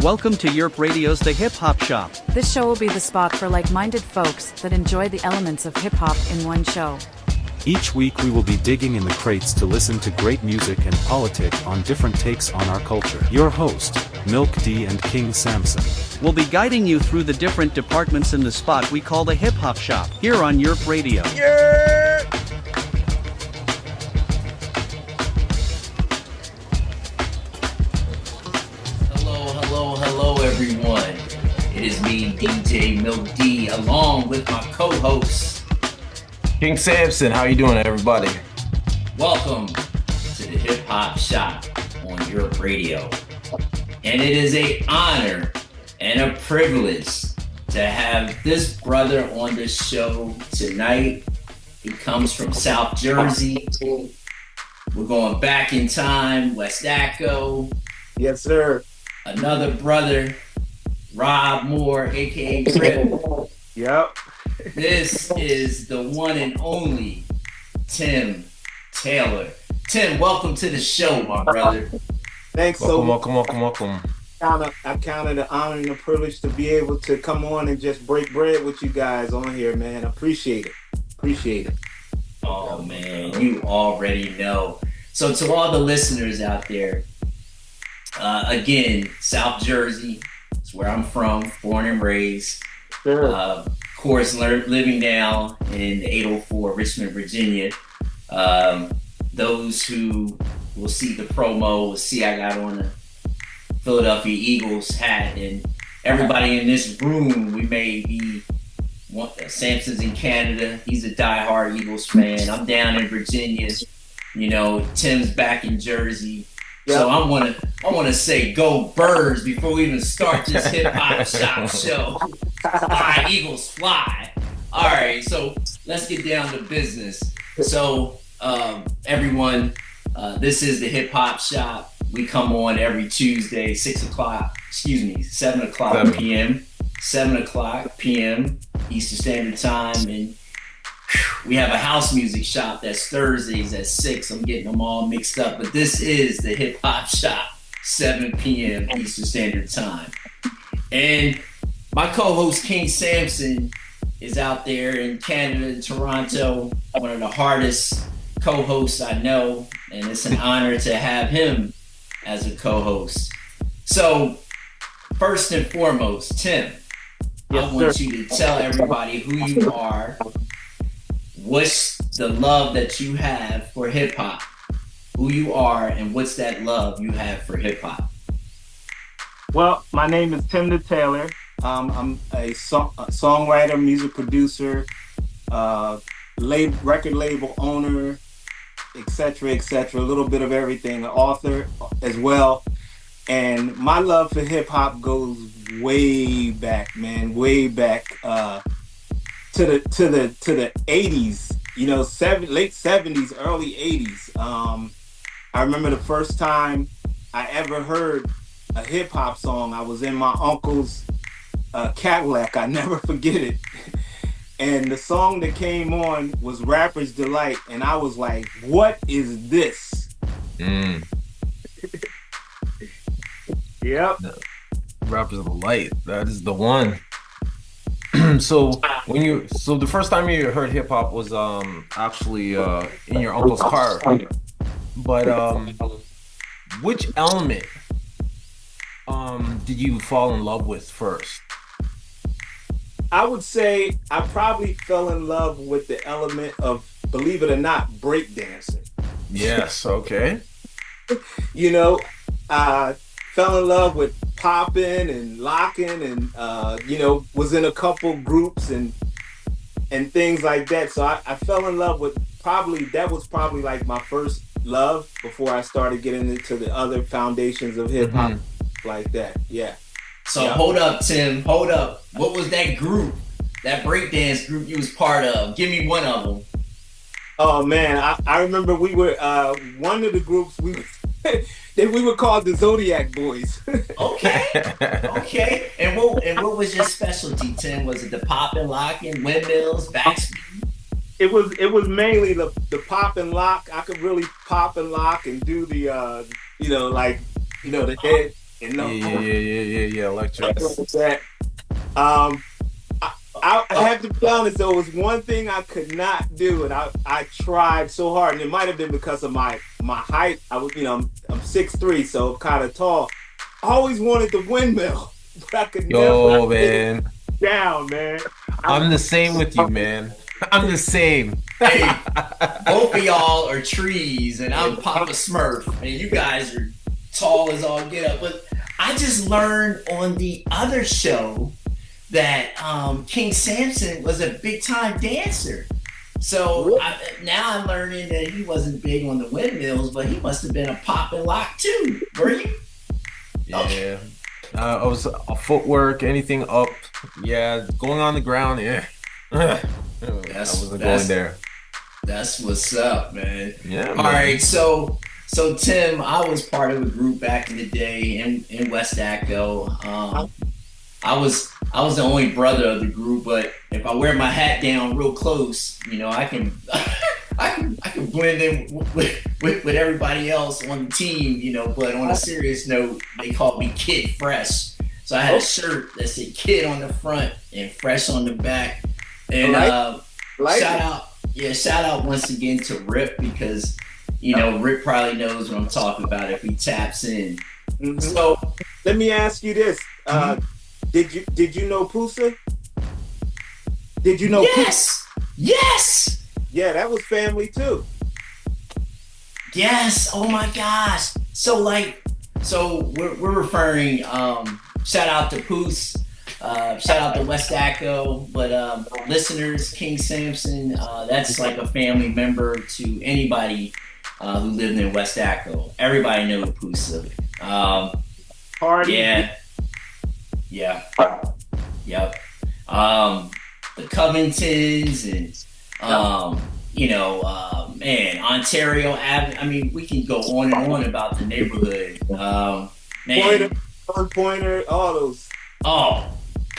Welcome to Yerp Radio's The Hip Hop Shop. This show will be the spot for like-minded folks that enjoy the elements of hip-hop in one show. Each week we will be digging in the crates to listen to great music and politic on different takes on our culture. Your host, Milk D King Samson. We'll be guiding you through the different departments in the spot we call the Hip Hop Shop, here on Yerp Radio. Hello everyone. It is me, DJ Milk D, along with my co-host, King Samson. How you doing, everybody? Welcome to the Hip Hop Shop on Yerp Radio. And it is an honor and a privilege to have this brother on the show tonight. He comes from South Jersey. We're going back in time, West Acco. Yes, sir. Another brother, Rob Moore, aka Crip. Yep. This is the one and only Tim Tailor. Tim, welcome to the show, my brother. Thanks so much. Welcome. I count it an honor and a privilege to be able to come on and just break bread with you guys on here, man. Appreciate it. Oh, man, you already know. So to all the listeners out there, again, South Jersey is where I'm from, born and raised. Sure. Of course, living now in 804 Richmond, Virginia. Those who will see the promo will see I got on a Philadelphia Eagles hat, and everybody in this room, we may be Samson's in Canada. He's a diehard Eagles fan. I'm down in Virginia. You know, Tim's back in Jersey. Yep. So I want to say go Birds before we even start this hip hop shop show. Fly Eagles fly. All right, so let's get down to business. So everyone, this is the hip hop shop. We come on every Tuesday, 7 o'clock p.m. 7 o'clock p.m. Eastern Standard Time, and we have a house music shop that's Thursdays at 6. I'm getting them all mixed up, but this is the hip hop shop, 7 p.m. Eastern Standard Time. And my co-host King Samson is out there in Canada, in Toronto, one of the hardest co-hosts I know, and it's an honor to have him as a co-host. So, first and foremost, Tim, yes, I want sir. you to tell everybody who you are, what's the love that you have for hip-hop, who you are, and what's that love you have for hip-hop. Well, my name is Tim the Tailor. I'm a songwriter, music producer, record label owner, etc., a little bit of everything, an author as well. And my love for hip hop goes way back, man, way back to the 80s, you know, late 70s, early 80s. I remember the first time I ever heard a hip hop song. I was in my uncle's Cadillac. I never forget it. And the song that came on was Rapper's Delight, and I was like, what is this? Yep. Rapper's Delight. That is the one. So the first time you heard hip hop was actually in your uncle's car. But which element did you fall in love with first? I would say I probably fell in love with the element of, believe it or not, breakdancing. Yes, okay. You know, I fell in love with popping and locking, and you know, was in a couple groups and things like that. So I fell in love with that was probably like my first love before I started getting into the other foundations of hip hop like that. Yeah. So hold up, Tim. Hold up. What was that group, that breakdance group you was part of? Give me one of them. Oh man, I remember we were one of the groups we were called the Zodiac Boys. Okay. And what was your specialty, Tim? Was it the popping, locking, windmills, backspin? It was mainly the pop and lock. I could really pop and lock and do the the head You Yeah, know, yeah, yeah, yeah, yeah, yeah. Electrics. that. Um, I have to be honest though, it was one thing I could not do, and I tried so hard, and it might have been because of my height. I was, I'm 6'3", so kind of tall. I always wanted the windmill, but I could Yo, never get man. it down, man. I'm the same with you, man. I'm the same. Hey, both of y'all are trees, and I'm Papa Smurf, and you guys are tall as all get up. But I just learned on the other show that King Samson was a big time dancer. So now I'm learning that he wasn't big on the windmills, but he must have been a pop and lock too. Were you? Yeah. Okay. I was footwork, anything up. Yeah, going on the ground. Yeah. I wasn't going there. That's what's up, man. Yeah. All Man. right, so Tim, I was part of a group back in the day in West Acco. I was the only brother of the group, but if I wear my hat down real close, I can I can blend in with everybody else on the team, But on a serious note, they called me Kid Fresh, so I had a shirt that said Kid on the front and Fresh on the back. And shout out once again to Rip, because Rip probably knows what I'm talking about if he taps in. Mm-hmm. So let me ask you this: Did you know Pusa? Did you know? Yes, yes. Yeah, that was family too. Yes. Oh my gosh. So we're referring. Shout out to Poos. Shout out to West Acco. But listeners, King Samson. That's like a family member to anybody who lived in West Acco. Everybody knows Poosa. Party. Yeah. Yeah. Yep. The Covingtons and Ontario Avenue. I mean, we can go on and on about the neighborhood. Man. Pointer, all those. Oh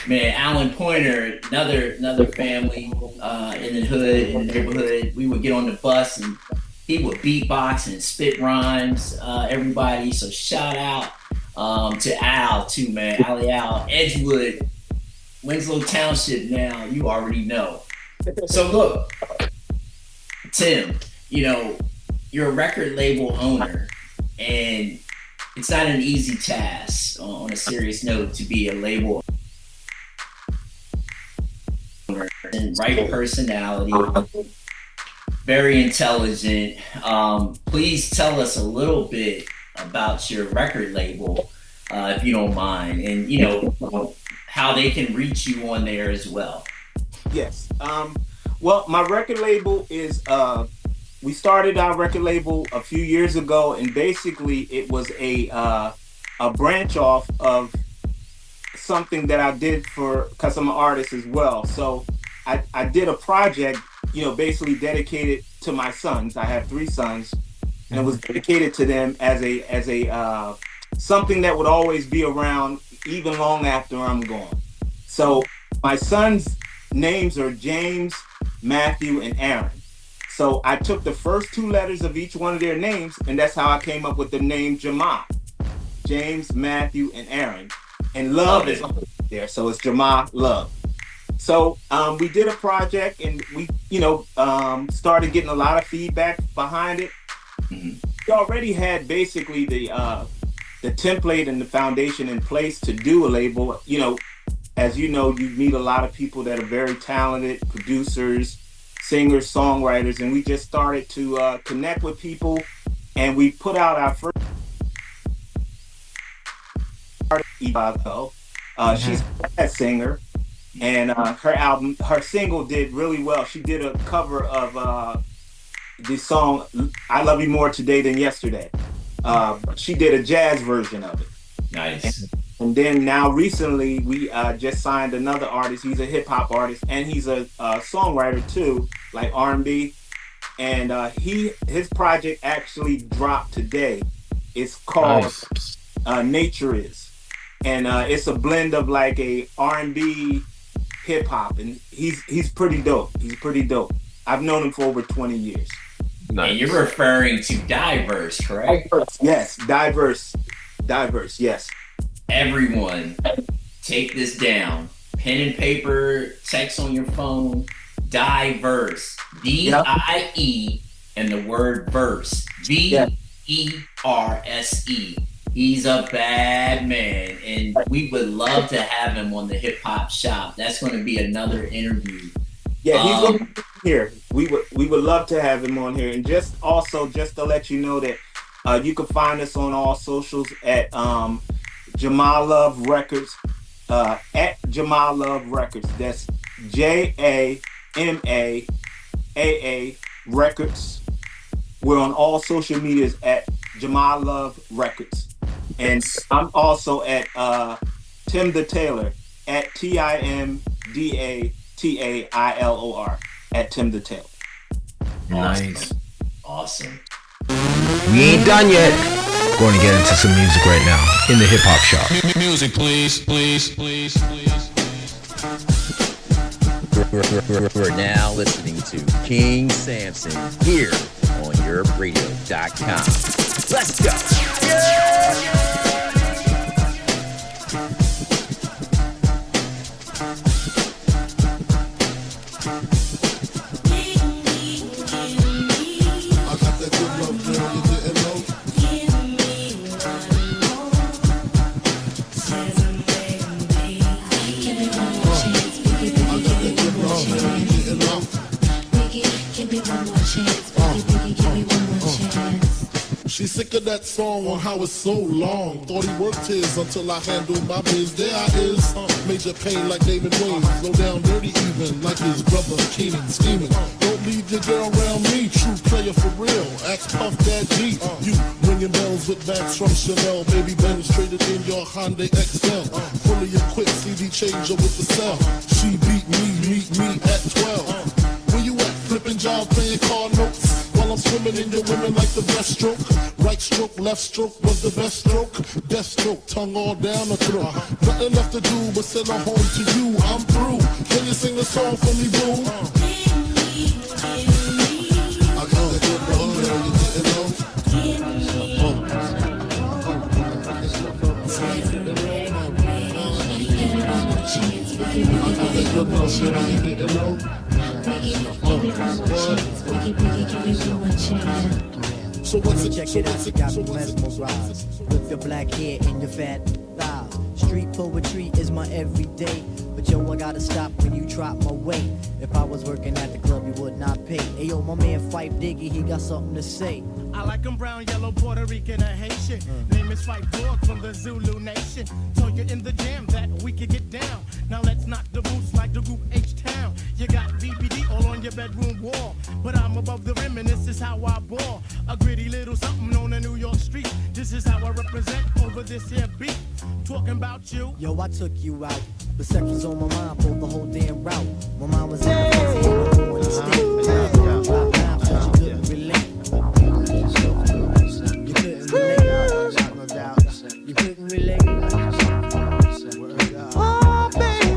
man, Alan Pointer, another family in the hood, in the neighborhood. We would get on the bus and he would beatbox and spit rhymes. Everybody. So shout out to Al too, man. Ali Al, Edgewood, Winslow Township. Now you already know. So look, Tim, you're a record label owner, and it's not an easy task, on a serious note, to be a label owner. And right personality, very intelligent. Please tell us a little bit about your record label, if you don't mind, and how they can reach you on there as well. Yes. Well, my record label is we started our record label a few years ago, and basically it was a branch off of something that I did because I'm an artist as well. So I did a project, basically dedicated to my sons. I have 3 sons, and it was dedicated to them as a something that would always be around even long after I'm gone. So my sons' names are James, Matthew, and Aaron. So I took the first 2 letters of each one of their names, and that's how I came up with the name Jama. James, Matthew, and Aaron. And Love is there, so it's Jama Love. So we did a project, and we, started getting a lot of feedback behind it. Mm-hmm. We already had basically the template and the foundation in place to do a label. As you meet a lot of people that are very talented, producers, singers, songwriters, and we just started to connect with people, and we put out our first she's a singer, and her single did really well. She did a cover of the song I Love You More Today Than Yesterday. She did a jazz version of it. Nice. And then now recently we just signed another artist. He's a hip hop artist, and he's a songwriter too, like R&B. And his project actually dropped today. It's called Nature Is, and it's a blend of like a R&B, hip hop, and he's pretty dope. He's pretty dope. I've known him for over 20 years. Nice. And you're referring to Diverse, correct? Yes, diverse. Yes. Everyone, take this down. Pen and paper, text on your phone. Diverse. D-I-E and the word verse. V-E-R-S-E. He's a bad man, and we would love to have him on the Hip Hop Shop. That's going to be another interview. Yeah, he's going to be here. We would love to have him on here. And just to let you know that you can find us on all socials at Jamal Love Records, at Jamal Love Records. That's JAMAAA Records. We're on all social medias at Jamal Love Records. And I'm also at Tim the Tailor at TIMDATAILOR at Tim the Tailor. Nice. Awesome. We ain't done yet. Going to get into some music right now in the Hip Hop Shop. Music, please, please, please, please. We're now listening to King Samson here on EuropeRadio.com. Let's go. She's sick of that song on how it's so long. Thought he worked his until I handled my biz. There I is, major pain like David Wayne. Slow down dirty even like his brother Keenan scheming. Don't leave your girl around me, true player for real. Ask Puff Dad G. You ringing bells with bags from Chanel. Baby Benz traded in your Hyundai XL. Fully equipped CD changer with the cell. She beat me, meet me at 12. Where you at? Flipping job, playing car notes. While I'm swimming in your women like the breaststroke. Right stroke, left stroke was the best stroke. Death stroke, tongue all down the throat. Nothing left to do but send her home to you. I'm through. Can you sing a song for me, boo? I got that good love, girl, you didn't know. So what's it? Check it out, you got me mesmerized with your black hair and your fat thighs. Street poetry is my everyday, but yo, I gotta stop when you drop my weight. If I was working at the club, you would not pay. Hey yo, my man Fife Diggy, he got something to say. I like them brown, yellow, Puerto Rican, or Haitian. Name is Fife Dog from the Zulu Nation. Told you in the jam that we could get down. Now let's knock the boots like the group H-Town. You got VBD all on your bedroom wall, but I'm above the rim and this is how I ball. A gritty little something on a New York street. This is how I represent over this here beat. Talking about you. Yo, I took you out, but sex was on my mind for the whole damn route. My mind was in the fancy and I wanted to stay. Drop down, but you couldn't relate. You couldn't relate. No doubt. You couldn't relate. Oh, baby.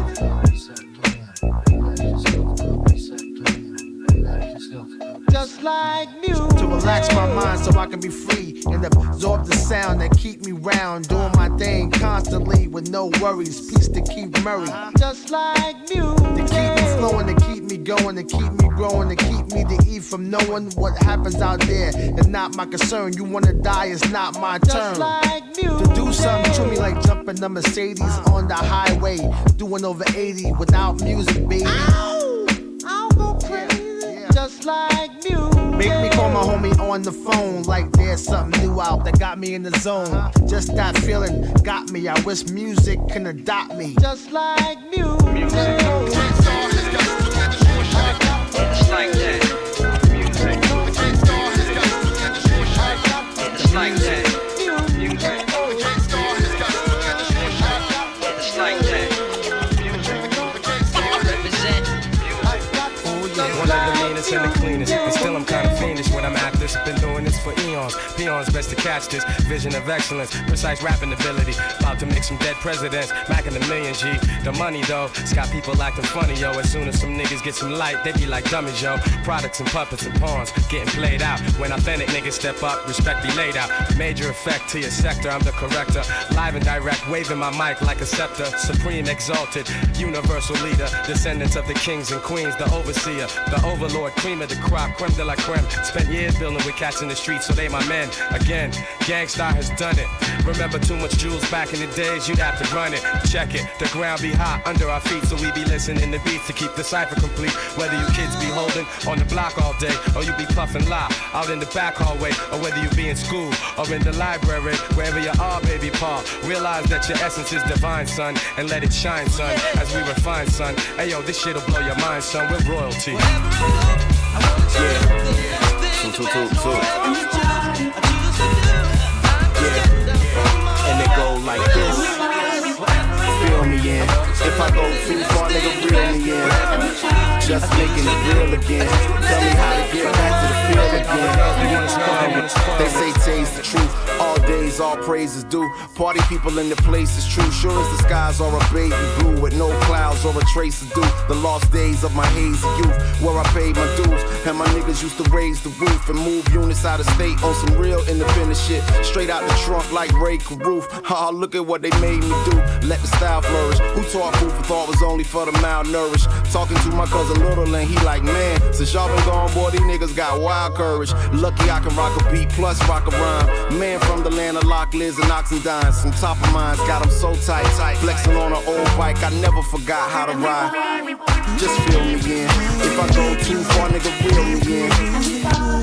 Just like music. To relax my mind so I can be free and absorb the sound that keep me round, doing my thing constantly with no worries. Peace to Keith Murray. Just like music. To keep me flowing, to keep me going, to keep me growing, to keep me to eat from knowing what happens out there. It's not my concern. You wanna die, it's not my turn. Just like music. To do something to me like jumping the Mercedes on the highway, doing over 80 without music, baby. Ow! I'll go crazy. Just like music. Make me call my homie on the phone like there's something new out that got me in the zone. Just that feeling got me. I wish music can adopt me. Just like music. Music. It's like that. Music. It's like that. Music. It's like that. Represent. One of the meanest and the cleanest, and still I'm kinda fiendish when I'm at this. Been doing this for eons. peons. Peons best to catch this vision of excellence, precise rapping ability. About to make some dead presidents, macking a million G. The money though, it's got people acting funny, yo. As soon as some niggas get some light, they be like dummies, yo. Products and puppets and pawns getting played out. When authentic niggas step up, respect be laid out. Major effect to your sector, I'm the corrector. Live and direct, waving my mic like a scepter. Supreme exalted, universal leader. Descendants of the kings and queens, the overseer, the overlord, cream of the crop, creme de la creme. Spent years building with cats in the streets, so they my men. Again, Gangstar has done it. Remember too much jewels back in the days, you'd have to run it. Check it, the ground be hot under our feet, so we be listening to beats to keep the cipher complete. Whether you kids be holding on the block all day, or you be puffing loud out in the back hallway, or whether you be in school or in the library, wherever you are, baby Paul, realize that your essence is divine, son, and let it shine, son, as we refine, son. Hey yo, this shit'll blow your mind, son, we're royalty. And it go like this. Feel me in. If I go too far, nigga, reel me in. Just making it real again. Tell me how to get back to the field again. They say tay's the truth. All days, all praises due. Party people in the place is true. Sure as the skies are a baby blue, with no clouds or a trace of dew. The lost days of my hazy youth, where I paid my dues. And my niggas used to raise the roof and move units out of state on some real independent shit. Straight out the trunk like Ray Caruth. Ha, look at what they made me do. Let the style flourish. Who taught food for thought was only for the malnourished? Talking to my cousin Little and he like, man, since y'all been gone, boy, these niggas got wild courage. Lucky I can rock a beat plus rock a rhyme. Man from the land of Lock, Liz and Oxendine. Some top of mines got them so tight. Flexing on an old bike, I never forgot how to ride. Just feel me in. If I go too far, nigga, reel me in.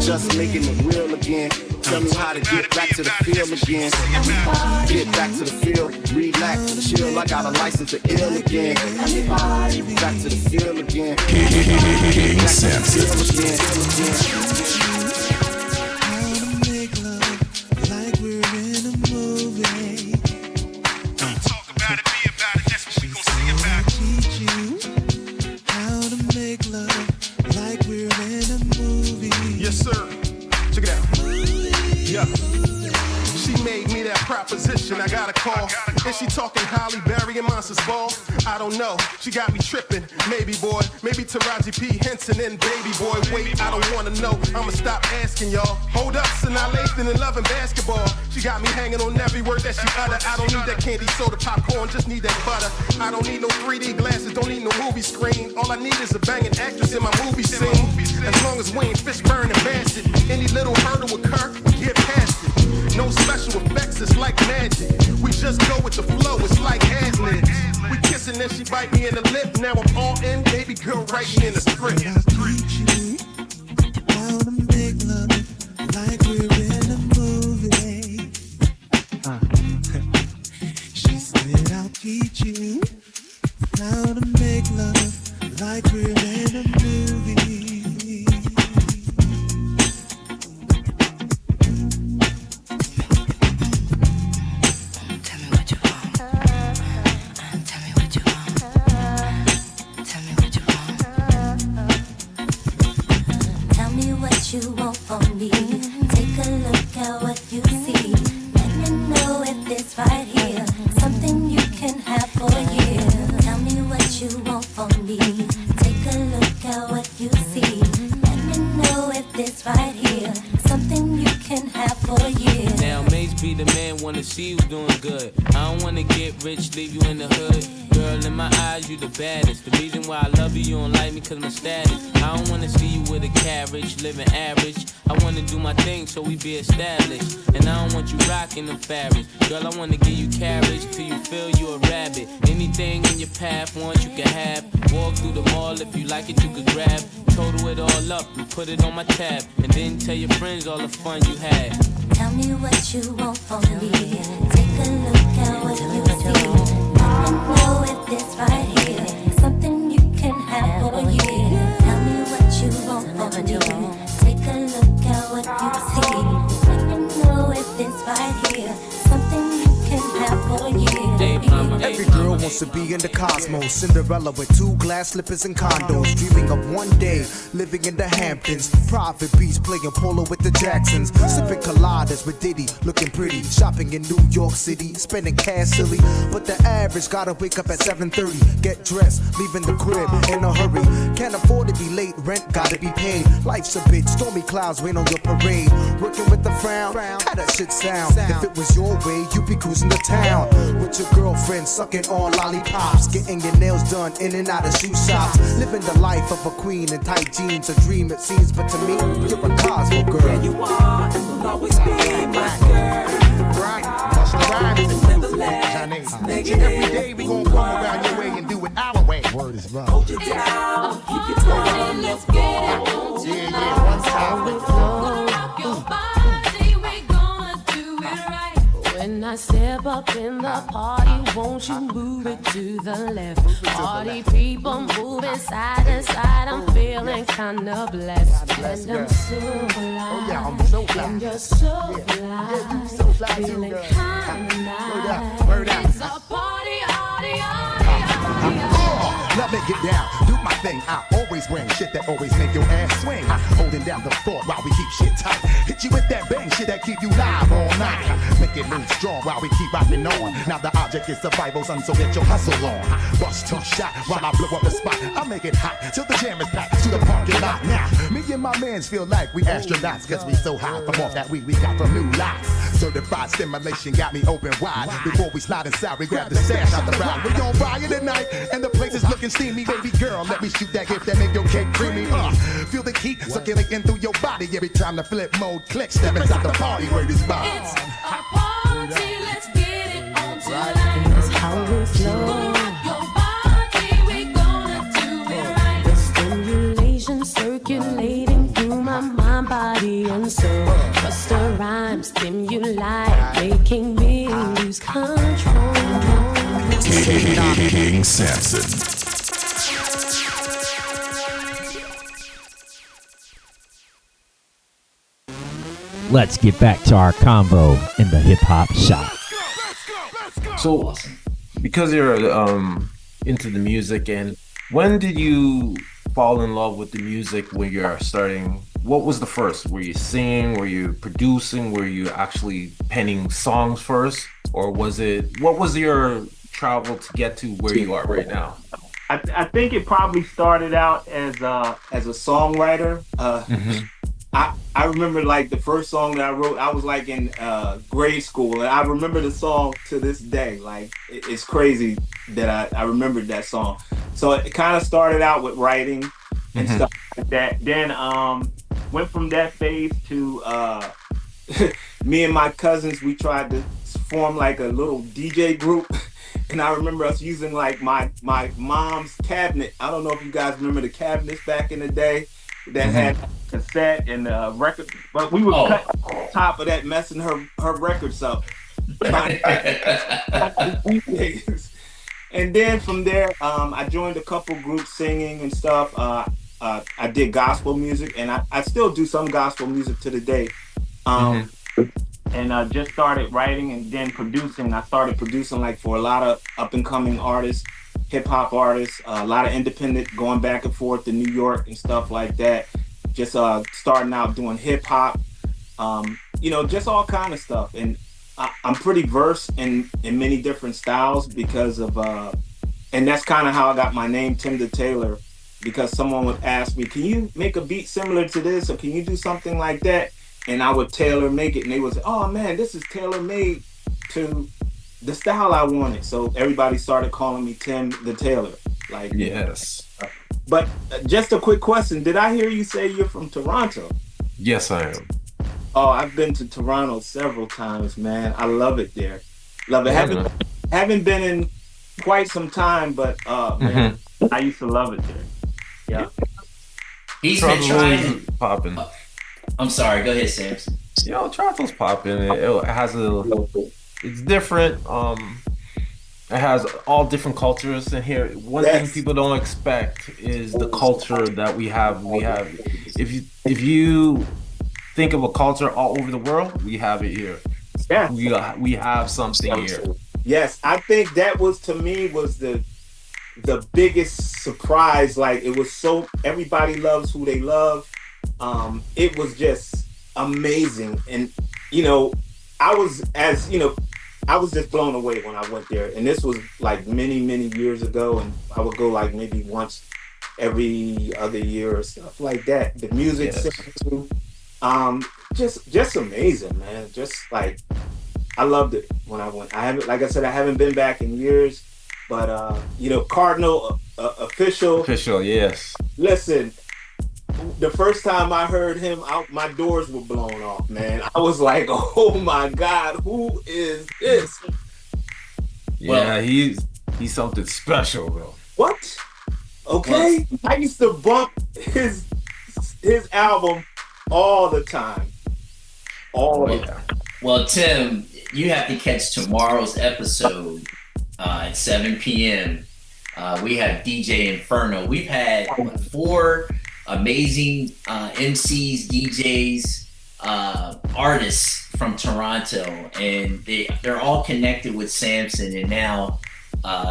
Just making it real again. Tell me how to get back to the field again. Get back to the field, relax and chill. I got a license to ill again. Back to the field again. King Samson. Proposition, I got a call. Is she talking Holly Berry and Monsters Ball? I don't know. She got me tripping. Maybe boy, maybe Taraji P. Henson and Baby Boy. Wait, I don't wanna know. I'ma stop asking y'all. Hold up, so now Lathan and loving basketball. She got me hanging on every word that she utter. I don't need that candy soda popcorn, just need that butter. I don't need no 3D glasses, don't need no movie screen. All I need is a banging actress in my movie scene. As long as we ain't Fishburne and Bassett, any little hurdle with Kirk, get past it. No special effects, it's like magic. We just go with the flow, it's like ad-libs. We kissing and she bite me in the lip. Now I'm all in, baby girl, write me in the script. How to make love like we're in a movie. She said I'll teach you how to make love like we're in a movie. You want from me. Take a look at what you see. Let me know if this right here something you can have for a year. Tell me what you want from me. Take a look at what you see. Let me know if this right here something you can have for a year. Now Mace be the man, wanna see you doing good. I don't wanna get rich, leave you in the hood. Girl, in my eyes, you the baddest. The reason why I love you, you don't like me cause my status. I don't wanna see you with a carriage, living average. I wanna do my thing so we be established. And I don't want you rocking them fabrics. Girl, I wanna give you carriage till you feel you a rabbit. Anything in your path, once you can have. Walk through the mall, if you like it, you could grab. Total it all up and put it on my tab. And then tell your friends all the fun you had. Tell me what you want from me. Take a look at what you see. Let me know if this right here something you can have for a year. Tell me what you want from me. Take a look at what you see. Let me know if this right here something you can have for a year. Every girl wants supposed to be in the cosmos. Cinderella with 2 glass slippers and condos. Dreaming of one day living in the Hamptons. Private beach playing polo with the Jacksons. Sipping coladas with Diddy, looking pretty. Shopping in New York City, spending cash silly. But the average gotta wake up at 7:30. Get dressed, leaving the crib in a hurry. Can't afford to be late, rent gotta be paid. Life's a bitch, stormy clouds rain on your parade. Working with the frown, how that shit sound? If it was your way, you'd be cruising to town with your girlfriend, sucking on lollipops, getting your nails done in and out of shoe shops, living the life of a queen in tight jeans. A dream it seems, but to me, you're a Cosmo girl. There you are, and will always be my girl. Right, Busta Rhymes. Nigga, every day we gon' come around your way and do it our way. Word is right. Hold you down, keep you turning, let's get it on tonight. Yeah, one time. Rock your body, we gonna do it right. When I step up in the party, won't you move it to the left? Party people moving side to side, I'm feeling kinda blessed. And I'm so alive, and you're so fly, feeling kinda nice. It's a party, Let me get down, do my thing. I always bring shit that always make your ass swing. Holding down the fort while we keep shit tight. Hit you with that bang shit that keep you live all night. Make it move strong while we keep rocking on. Now the object is survival, son, so get your hustle on. Bust 2 shot while I blow up the spot. I make it hot till the jam is packed to the parking lot. Now, me and my mans feel like we astronauts, cause we so high from off that weed we got from new lots. Certified stimulation got me open wide. Before we slide inside, we grab the stash out the ride. We gon' riot tonight, and the place is looking steamy. Baby girl, let me shoot that gift that make your cake creamy. Feel the heat circulating through your body every time the flip mode clicks. Step inside the party where this body. It's a party, let's get it on tonight. That's how we flow. Your body, we gonna do it right. The stimulation circulating through my mind, body, and soul. Busta Rhymes stimulate, making me lose control. King Samson. Let's get back to our convo in the hip hop shop. So, because you're into the music, and when did you fall in love with the music when you're starting? What was the first? Were you singing? Were you producing? Were you actually penning songs first? Or was it, what was your travel to get to where you are right now? I think it probably started out as a songwriter. I remember like the first song that I wrote, I was like in grade school, and I remember the song to this day. Like it's crazy that I remembered that song. So it kind of started out with writing and stuff like that. Then went from that phase to me and my cousins, we tried to form like a little DJ group. And I remember us using like my mom's cabinet. I don't know if you guys remember the cabinets back in the day that had cassette and record, but we would cut top of that, messing her records up. And then from there, I joined a couple groups singing and stuff. I did gospel music, and I still do some gospel music to the day. And just started writing and then producing. I started producing like for a lot of up and coming artists, hip hop artists, a lot of independent, going back and forth to New York and stuff like that. Just starting out doing hip hop, just all kind of stuff. And I'm pretty versed in many different styles because of, and that's kind of how I got my name, toThe Tailor, because someone would ask me, can you make a beat similar to this? Or can you do something like that? And I would tailor make it, and they would say, oh man, this is tailor made to the style I wanted. So everybody started calling me toThe Tailor. Like, yes. But just a quick question. Did I hear you say you're from Toronto? Yes, I am. Oh, I've been to Toronto several times, man. I love it there. Love it. Yeah, haven't been in quite some time, but man, I used to love it there. Yeah. He's been trying popping. I'm sorry, go ahead, Samson. Toronto's popping. It has it's different. It has all different cultures in here. One thing people don't expect is the culture that we have. If you think of a culture all over the world, we have it here. Yeah. We have something here. Yes, I think that was to me was the biggest surprise. Like it was so everybody loves who they love. It was just amazing, and you know, I was just blown away when I went there, and this was like many years ago, and I would go like maybe once every other year or stuff like that. The music, just amazing, man. Just like I loved it when I went. I haven't, like I said, I haven't been back in years, but Cardinal official. Official, yes. Listen, the first time I heard him out, my doors were blown off, man. I was like, oh my God, who is this? Yeah, he's something special, bro. What? Okay. I used to bump his album all the time. All the time. Well, Tim, you have to catch tomorrow's episode at 7 p.m. We have DJ Inferno. We've had 4 amazing MCs, DJs, artists from Toronto, and they're all connected with Samson, and now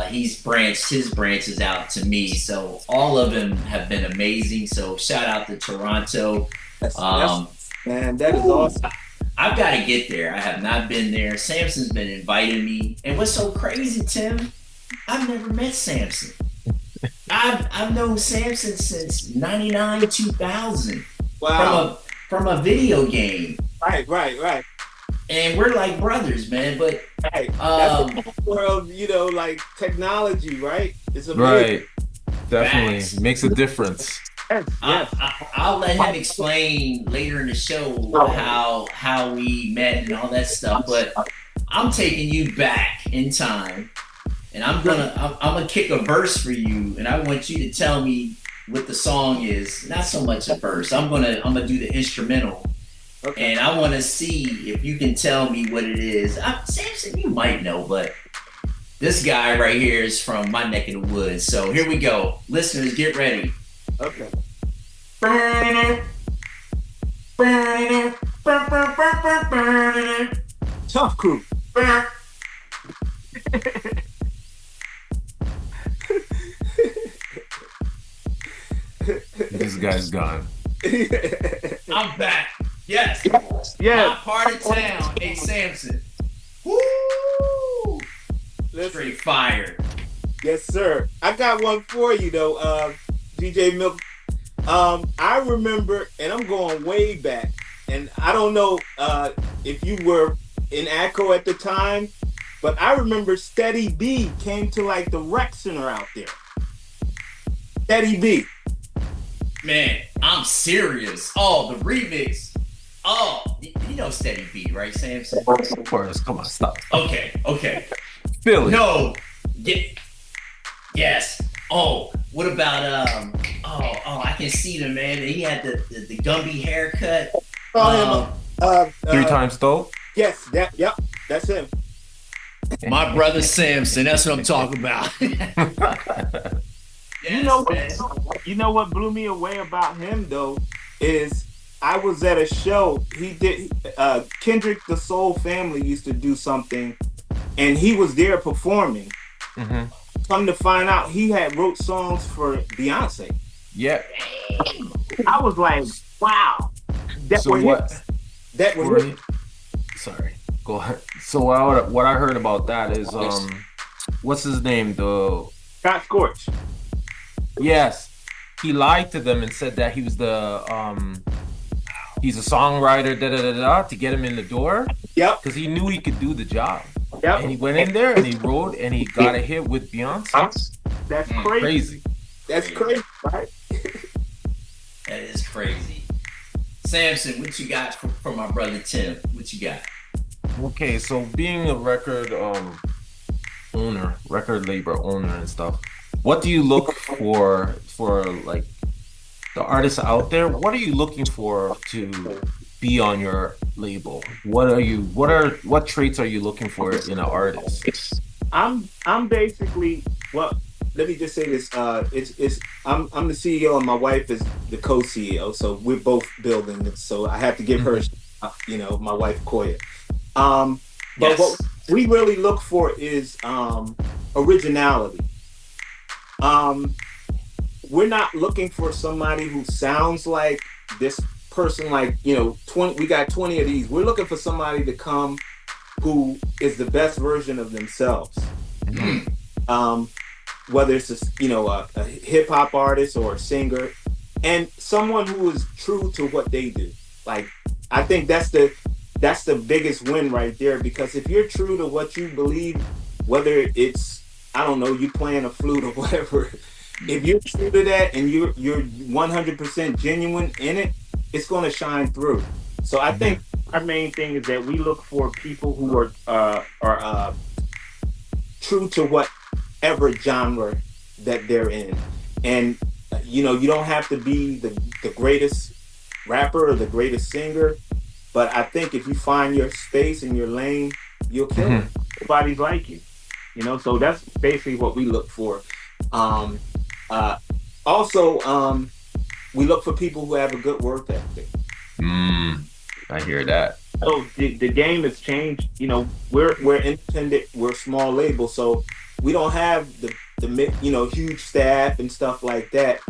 he's branched his branches out to me. So all of them have been amazing. So shout out to Toronto. Man, that is awesome. I've got to get there. I have not been there. Samson's been inviting me, and what's so crazy, Tim? I've never met Samson. I've known Samson since 99, 2000. Wow. From a video game. Right. And we're like brothers, man. But that's the power of, like technology, right? It's amazing. Right. Definitely. Facts. Makes a difference. Yes. I'll let him explain later in the show how we met and all that stuff. But I'm taking you back in time. And I'm gonna kick a verse for you, and I want you to tell me what the song is. Not so much a verse. I'm gonna do the instrumental, and I want to see if you can tell me what it is. Samson, you might know, but this guy right here is from my neck of the woods. So here we go, listeners, get ready. Okay. Tough Crew. This guy's gone. I'm back. Yes. Yeah. My part of town, A Samson. Woo! Straight fire. Yes, sir. I got one for you though, DJ Milk. I remember, and I'm going way back, and I don't know if you were in ACO at the time, but I remember Steady B came to like the rec center out there. Steady B. Man, I'm serious. Oh, the remix. Oh, you know Steady B, right, Samson? Of course. Come on, stop. Okay. Philly. No. Yes. Oh, what about I can see the man. He had the Gumby haircut. 3 times though. Yes, that's him. My brother Samson. That's what I'm talking about. Yes, you know what blew me away about him though is I was at a show. He did Kendrick the Soul Family used to do something, and he was there performing. Mm-hmm. Come to find out, he had wrote songs for Beyonce. Yeah. I was like, wow. That was it. Sorry. Go ahead. So what I heard about that is what's his name? The Scott Scorch. Yes, he lied to them and said that he was he's a songwriter, to get him in the door. Yep. Because he knew he could do the job. Yep. And he went in there and he wrote and he got a hit with Beyonce. That's crazy. That's crazy, right? That is crazy. Samson, what you got for my brother Tim? What you got? Okay, so being a record owner, record label owner and stuff, what do you look for like the artists out there? What are you looking for to be on your label? What traits are you looking for in an artist? I'm basically, well, let me just say this. I'm the CEO and my wife is the co-CEO, so we're both building this. So I have to give her, my wife Koya. But we really look for is originality. We're not looking for somebody who sounds like this person, like, 20, we got 20 of these. We're looking for somebody to come who is the best version of themselves. Whether it's a hip hop artist or a singer, and someone who is true to what they do. Like, I think that's the biggest win right there, because if you're true to what you believe, whether it's, I don't know, you playing a flute or whatever, if you're true to that and you're 100% genuine in it, it's going to shine through. So I think our main thing is that we look for people who are true to whatever genre that they're in. And you don't have to be the greatest rapper or the greatest singer, but I think if you find your space and your lane, you'll kill it. Nobody's like you. So that's basically what we look for. Also, we look for people who have a good work ethic. I hear that. So the game has changed. We're independent. We're a small label, so we don't have the huge staff and stuff like that.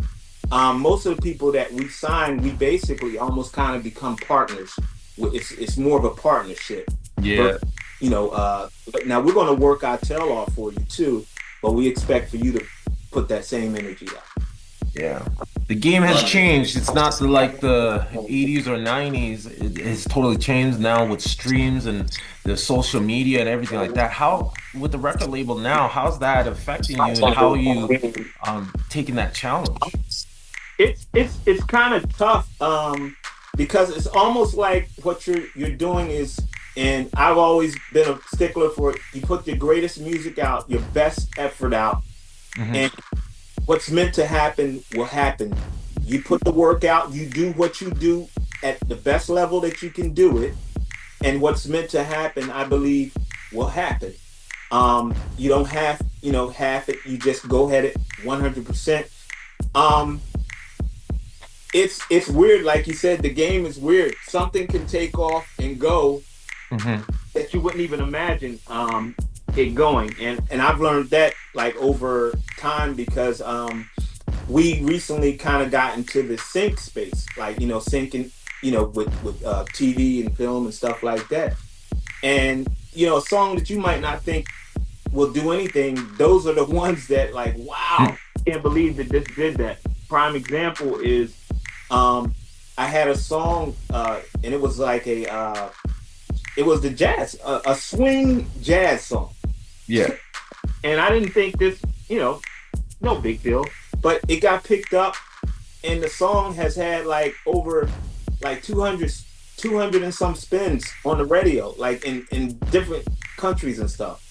Most of the people that we sign, we basically almost kind of become partners. It's more of a partnership. Yeah. But, now we're going to work our tail off for you too, but we expect for you to put that same energy out. Yeah. The game has changed. It's not like the 80s or 90s. It has totally changed now with streams and the social media and everything like that. How, with the record label now, how's that affecting you, and how are you taking that challenge? It's kind of tough because it's almost like what you're doing is, and I've always been a stickler for it, you put your greatest music out, your best effort out, and what's meant to happen will happen. You put the work out, you do what you do at the best level that you can do it, and what's meant to happen, I believe, will happen. You don't have it, you just go ahead at 100%. It's weird, like you said, the game is weird. Something can take off and go that you wouldn't even imagine it going. And I've learned that like over time, because we recently kind of got into the sync space, like, syncing, with TV and film and stuff like that. And, a song that you might not think will do anything, those are the ones that, like, wow, I can't believe that this did that. Prime example is I had a song and it was like it was the jazz, a swing jazz song. Yeah. And I didn't think this, no big deal, but it got picked up, and the song has had like over like 200 and some spins on the radio, like in different countries and stuff.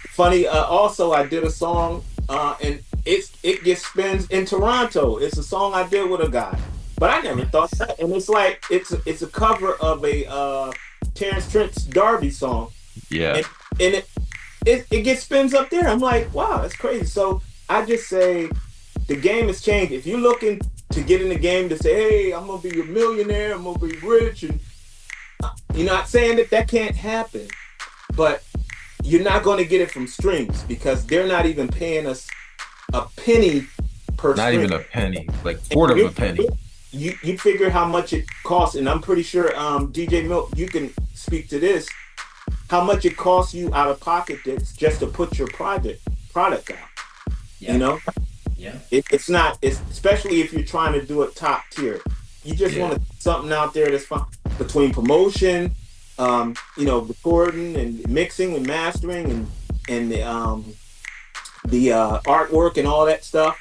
Funny, also I did a song and it gets spins in Toronto. It's a song I did with a guy, but I never thought that. And it's like it's a cover of a Terrence Trent's Darby song. Yeah. And it gets spins up there. I'm like, wow, that's crazy. So I just say the game has changed. If you're looking to get in the game to say, hey, I'm gonna be a millionaire, I'm gonna be rich, and you're not saying that can't happen, but you're not going to get it from streams, because they're not even paying us a penny per Not stream. even a penny, like quarter of a penny. You figure how much it costs, and I'm pretty sure DJ Milk, you can speak to this, how much it costs you out of pocket that's just to put your product out. Yeah. Yeah. It's not, especially if you're trying to do it top tier. You just want to put something out there that's fun, between promotion, recording and mixing and mastering and the artwork and all that stuff.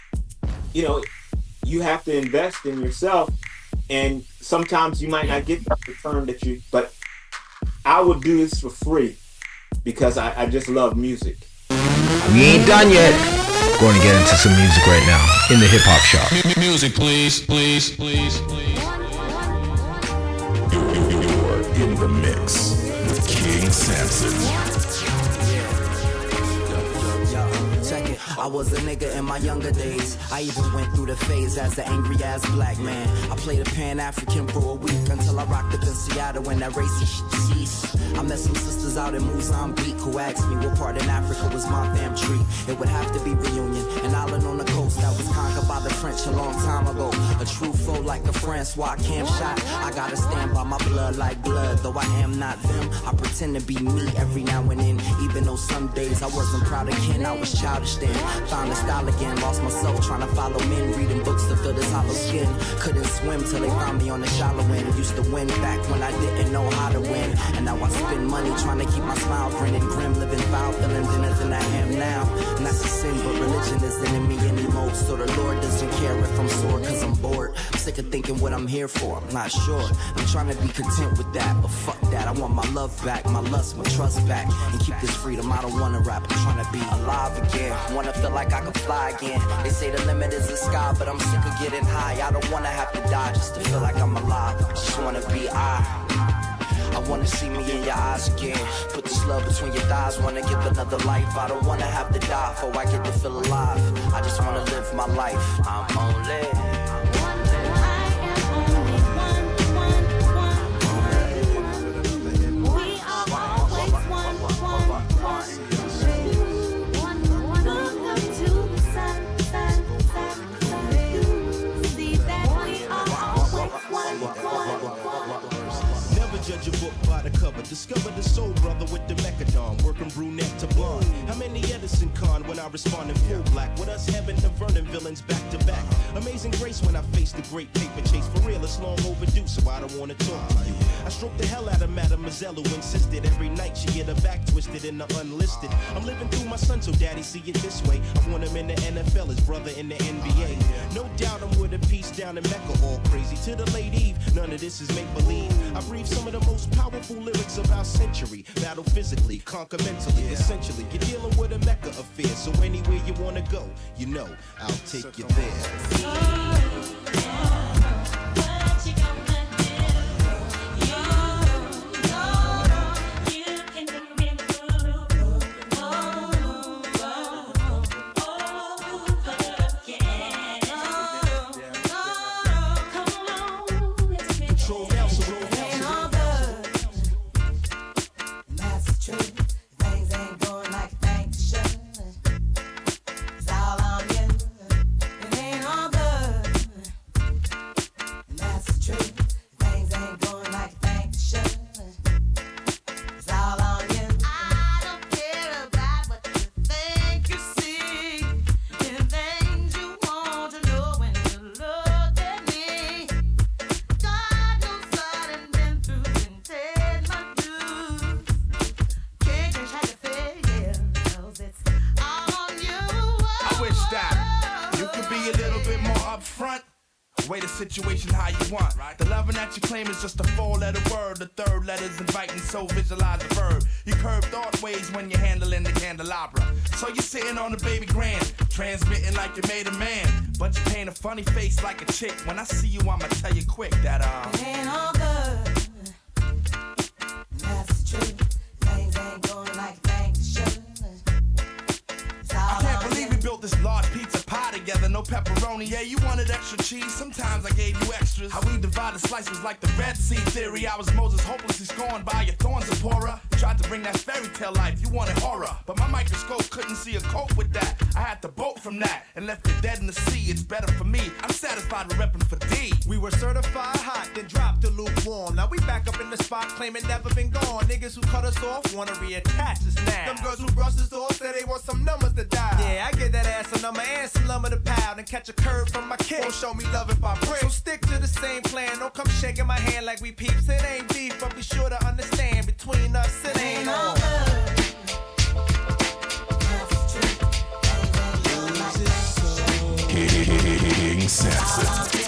You have to invest in yourself, and sometimes you might not get the return but I would do this for free because I just love music. We ain't done yet. Going to get into some music right now in the hip hop shop. Music, please, please, please, please. You're in the mix with King Samson. I was a nigga in my younger days. I even went through the phase as the angry ass black man. I played a Pan-African for a week until I rocked the Seattle when that racist shit ceased. I met some sisters out in Mozambique who asked me what part in Africa was my fam tree. It would have to be Reunion, an island on the coast that was conquered by the French a long time ago. A true foe like the Francois camp shot. I gotta stand by my blood like blood. Though I am not them, I pretend to be me every now and then. Even though some days I wasn't proud of kin, I was childish then. Found the style again, lost myself trying to follow men. Reading books to fill this hollow skin. Couldn't swim till they found me on the shallow end. Used to win back when I didn't know how to win. And now I spend money trying to keep my smile grinning grim, living foul, feeling thinner than I am now. And that's a sin, but religion isn't in me anymore. So the Lord doesn't care if I'm sore, cause I'm bored. I'm sick of thinking what I'm here for, I'm not sure. I'm trying to be content with that, but fuck that. I want my love back, my lust, my trust back. And keep this freedom, I don't wanna rap, I'm trying to be alive again. Wanna feel like I can fly again. They say the limit is the sky, but I'm sick of getting high. I don't wanna have to die just to feel like I'm alive. I just wanna be I wanna see me in your eyes again. Put this love between your thighs, wanna give another life. I don't wanna have to die before I get to feel alive. I just wanna live my life. I'm only judge a book by the cover. Discover the soul brother with the mechadon, working brunette to blonde. How many Edison Con when I respond in full black? With us having the Vernon villains back to back. Amazing grace when I face the great paper chase. For real, it's long overdue, so I don't wanna talk to you. I stroke the hell out of Mademoiselle who insisted every night she get her back twisted in the unlisted. I'm living through my son, so daddy see it this way. I want him in the NFL, his brother in the NBA. No doubt I'm with a piece down in Mecca, all crazy to the late Eve. None of this is make believe. I breathe some of the most powerful lyrics of our century. Battle physically, conquer mentally. Essentially, you're dealing with a Mecca affair. So anywhere you wanna go, you know I'll take you there. Situation how you want. The loving that you claim is just a four-letter word. The third letter's inviting, so visualize the verb. You curve thought ways when you're handling the candelabra. So you're sitting on the baby grand, transmitting like you made a man. But you paint a funny face like a chick. When I see you, I'ma tell you quick that it ain't all good. That's the truth. Things ain't going like things should. I can't believe we built this large pizza pie together, no pepperoni. Yeah, you wanted extra cheese, sometimes I gave you extras. How we divided slice was like the Red Sea theory. I was Moses hopelessly scorned by your thorns, Zipporah. Tried to bring that fairy tale life, you wanted horror. But my microscope couldn't see a cope with that. I had to bolt from that and left it dead in the sea. It's better for me, I'm satisfied with repping for D. We were certified hot, then dropped to lukewarm. Now we back up in the spot, claiming never been gone. Niggas who cut us off wanna reattach us now. Them girls who brush us off say they want some numbers to dial. Yeah, I get that ass a number and some lumber to pound and catch a curve from my kick. Won't show me love if I break. So stick to the same plan. Don't come shaking my hand like we peeps. It ain't beef, but be sure to understand between us it ain't all good. King Samson.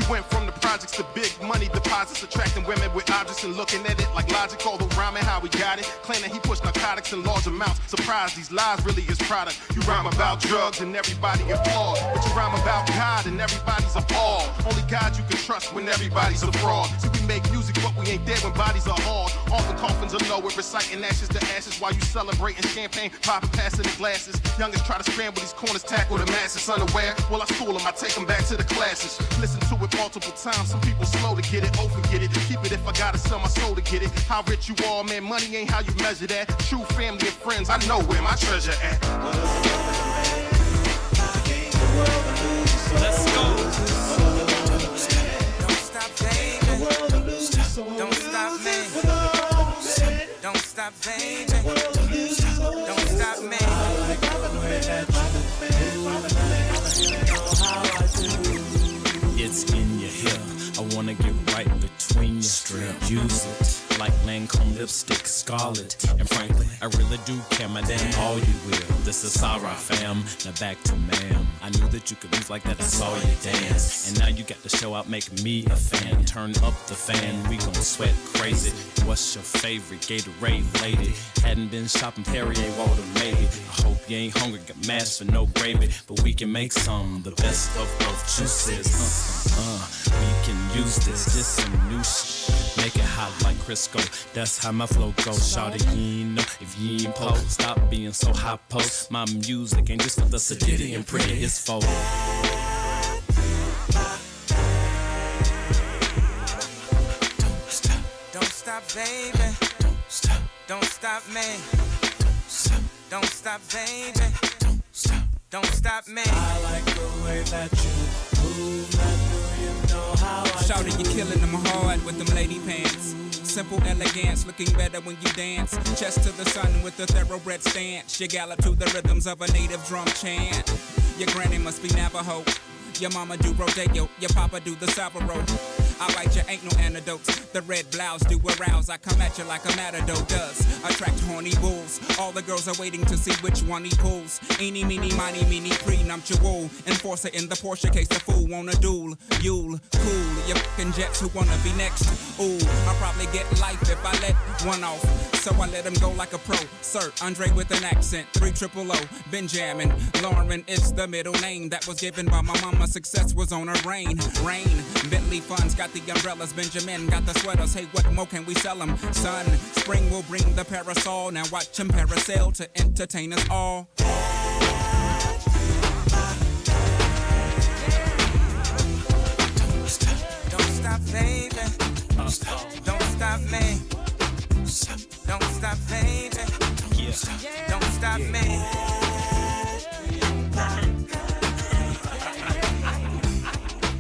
Went from the projects to big money deposits, attracting women with objects and looking at it like logic. All the rhyming, how we got it. Claiming he pushed narcotics in large amounts. Surprise, these lies really is product. You rhyme about drugs and everybody applaud, but you rhyme about God and everybody's appalled. Only God you can trust when everybody's a fraud. See, we make music, but we ain't dead when bodies are hard. Often coffins are low, we're reciting ashes to ashes while you celebrating champagne, popping, passing the glasses. Youngest try to scramble these corners, tackle the masses. Unaware, well I school them, I take them back to the classes. Listen to it multiple times, some people slow to get it, open get it. Keep it if I gotta sell my soul to get it. How rich you are, man, money ain't how you measure that. True family and friends, I know where my treasure at. Let's go. Don't stop, baby. Don't stop, man. Don't stop, baby. Don't stop, man. It's in your hair. I wanna get right between your strip. Use it like Lancome lipstick, scarlet. And frankly, I really do care, my damn, all you will. This is Sarah, fam. Now back to ma'am. I knew that you could move like that, I saw you dance. And now you got to show out, make me a fan. Turn up the fan, we gon' sweat crazy. What's your favorite Gatorade lady? Hadn't been shopping Perrier, water maybe. I hope you ain't hungry, got mass for no gravy. But we can make some, the best of juices. We can use this some new shit. Make it hot like Crisco, that's how my flow goes. Shawty, you ain't know if you ain't post. Stop being so hot post. My music ain't just for the sedity and pretty, it's for. Don't stop, baby. Don't stop. Don't stop, man. Don't stop, baby. Don't stop. Don't stop, man. I like the way that you move. You know how I Shawty, you killing them hard with them lady pants. Simple elegance, looking better when you dance. Chest to the sun with a thoroughbred stance. You gallop to the rhythms of a native drum chant. Your granny must be Navajo. Your mama do rodeo, your papa do the Salvaro. I bite you, ain't no antidotes. The red blouse do arouse. I come at you like a matador does. Attract horny bulls. All the girls are waiting to see which one he pulls. Eeny, meeny, miny, meeny, prenuptial. Enforcer in the Porsche case the fool wanna duel. You'll cool your fucking jets who wanna be next. Ooh, I'll probably get life if I let one off. So I let him go like a pro. Sir, Andre with an accent. 3 O. Benjamin. Lauren is the middle name that was given by my mama. Success was on her rain. Bentley funds got the umbrellas. Benjamin got the sweaters. Hey, what more can we sell them? Son, spring will bring the parasol. Now watch him parasail to entertain us all. Don't stop, baby. Don't stop, man. Don't stop, baby. Don't stop, man.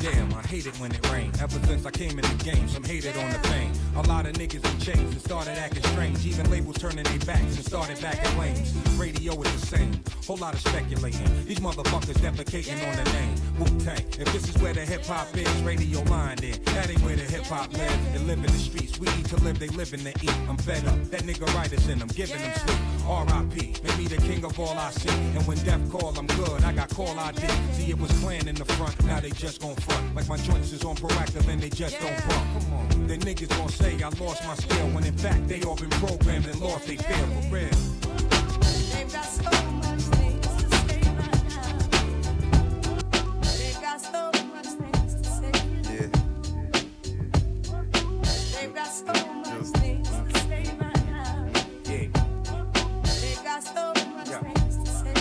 Damn, I hate it when it rains. Ever since I came in the game, some hated on the fame. A lot of niggas have changed and started acting strange. Even labels turning their backs and started backing lanes. Radio is the same, whole lot of speculating. These motherfuckers defecating on the name. Wu-Tang, if this is where the hip-hop is, radio line then. That ain't where the hip-hop live. They live in the streets, we eat to live, they live in the eat. I'm fed up, that nigga writers in them, giving them sleep. R.I.P., maybe the king of all I see. And when death call, I'm good, I got call ID. See, it was planned in the front, now they just gon' front. Like my joints is on proactive and they just don't bump. Come on, the niggas gon' say I lost my skill, when in fact they all been programmed and lost they feel for real. They've got so much things to say right now. They've got so much things to say. They've got so much things to say right now. They've got so much things to say.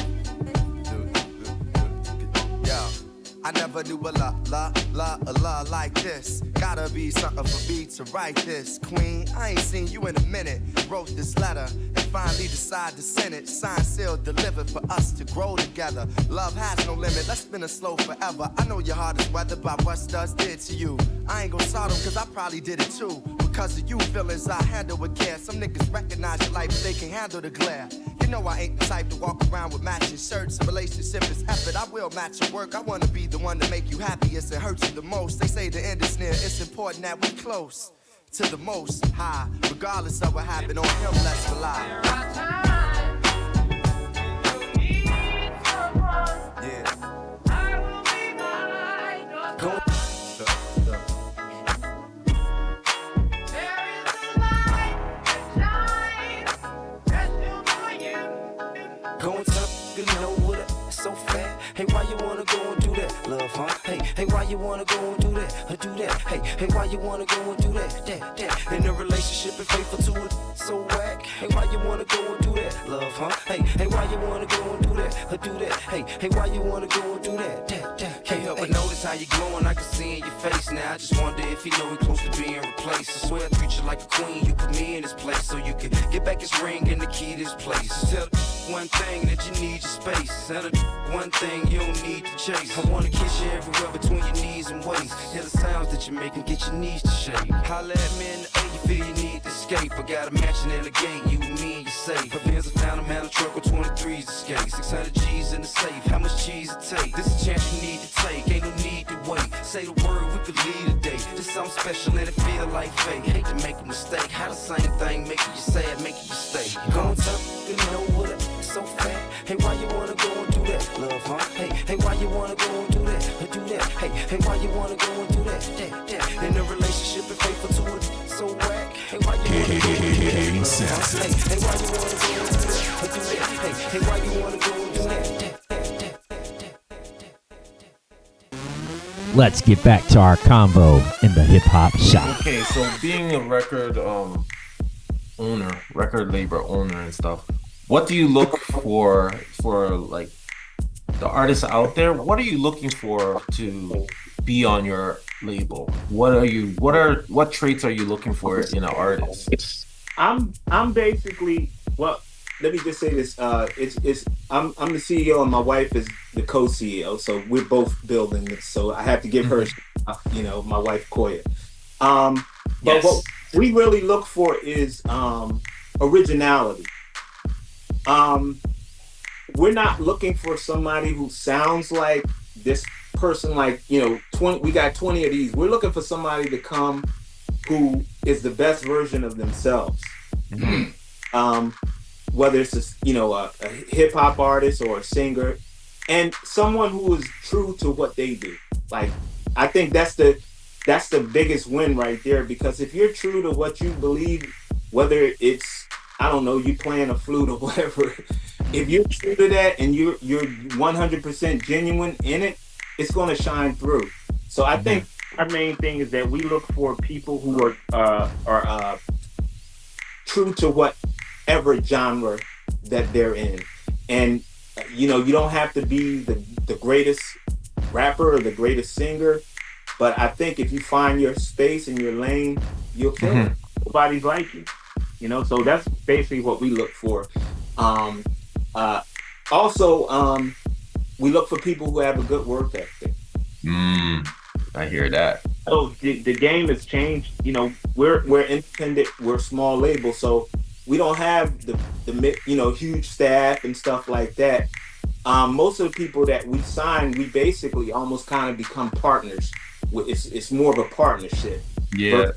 I never knew a la like this. Gotta be something for me to write this. Queen, I ain't seen you in a minute. Wrote this letter and finally decided to send it. Signed, sealed, delivered for us to grow together. Love has no limit, let's spin it slow forever. I know your heart is weathered by what Studs did to you. I ain't gon' sort them cause I probably did it too. Because of you feelings I handle with care. Some niggas recognize your life but they can handle the glare. You know I ain't the type to walk around with matching shirts. A relationship is effort, I will match your work. I wanna be the one to make you happiest and hurt you the most. They say the end is near, it's important that we close to the most high. Regardless of what happened on him, let's rely. Yeah. Go. and do that? Love, huh? Hey, hey, why you wanna go and do that? Do that. Hey, hey, why you wanna go and do that? That. In a relationship and faithful to it, so whack. Hey, why you wanna go and do that? Love, huh? Hey, hey, why you wanna go and do that? Do that. Hey, hey, why you wanna go and do that? That. Can't help but notice how you glowing, I can see in your face now. I just wonder if you know we close to being replaced. I swear I treat you like a queen, you put me in this place so you can get back his ring and the key to this place. Just tell one thing that you need your space, tell one thing you don't need to chase. I wanna kiss you everywhere between your knees and waist. Hear the sounds that you make and get your knees to shake. Holla at me in the A, you feel you need to escape. I got a mansion in the gate, you, me, and you safe. For Benz, I found a man, a truck with 23s to skate. 600 G's in the safe, how much cheese it take? This is a chance you need to take, ain't no need to wait. Say the word, we could lead a day. Just something special and it feel like fate. Hate to make a mistake, how the same thing making you sad, making you stay. Gon' tell you know what it's so fat. Hey, why you wanna go and do that? Love, huh? Hey, hey, why you wanna go and do that? Do that. Hey, hey, why you wanna go and do that? That. In a relationship and faithful to it, so whack. Hey, why you wanna go and do that? Hey, hey, why you wanna go and do that? Do that. Hey, hey, why you wanna go and do that? Let's get back to our convo in the hip hop shop. Okay, so being a record owner, record label owner and stuff, what do you look for like the artists out there? What are you looking for to be on your label? What traits are you looking for in an artist? I'm basically, well, let me just say this. I'm the CEO and my wife is the co-CEO, so we're both building this. So I have to give her, my wife Koya. But what we really look for is originality. We're not looking for somebody who sounds like this person, like 20. We got 20 of these. We're looking for somebody to come who is the best version of themselves. Whether it's a hip hop artist or a singer, and someone who is true to what they do. Like, I think that's the biggest win right there, because if you're true to what you believe, whether it's, I don't know, you playing a flute or whatever, if you're true to that and you're 100% genuine in it, it's going to shine through. So I think our main thing is that we look for people who are true to whatever genre that they're in. And you don't have to be the greatest rapper or the greatest singer, but I think if you find your space and your lane, you'll kill it. Nobody's like you. So that's basically what we look for. Also, we look for people who have a good work ethic. I hear that. Oh, the game has changed. We're independent. We're a small label, so we don't have the huge staff and stuff like that. Most of the people that we sign, we basically almost kind of become partners. It's more of a partnership. Yeah.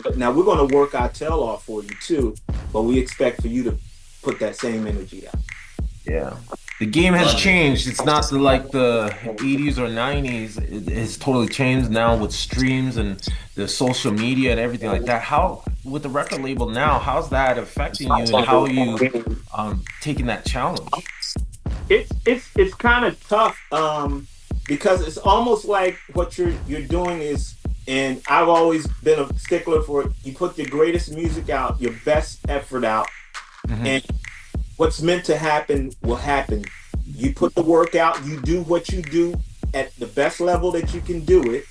But, now we're going to work our tail off for you too, but we expect for you to put that same energy out. Yeah. The game has changed. It's not like the 80s or 90s. It has totally changed now with streams and the social media and everything like that. How, with the record label now, how's that affecting you, and how are you taking that challenge? It's kind of tough because it's almost like what you're doing is, and I've always been a stickler for, you put your greatest music out, your best effort out, and what's meant to happen will happen. You put the work out, you do what you do at the best level that you can do it,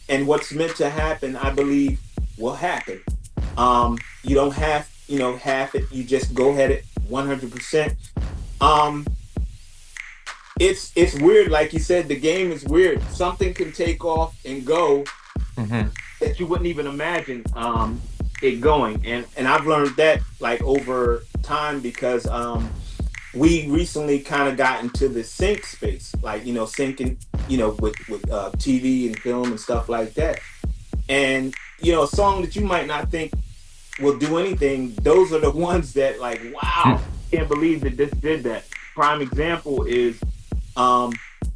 and what's meant to happen, I believe, will happen. You don't have it, you just go ahead at 100%. It's weird, like you said, the game is weird. Something can take off and go that you wouldn't even imagine it going. And I've learned that like over time, because we recently kind of got into the sync space, like, syncing, with TV and film and stuff like that. And, a song that you might not think will do anything, those are the ones that, like, wow, can't believe that this did that. Prime example is I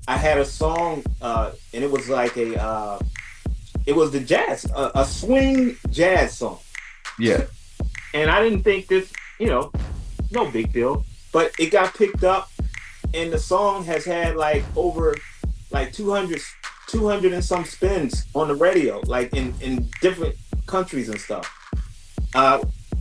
had a song and it was like it was the jazz, a swing jazz song. Yeah. And I didn't think this, no big deal, but it got picked up and the song has had like over like 200 and some spins on the radio, like in different countries and stuff.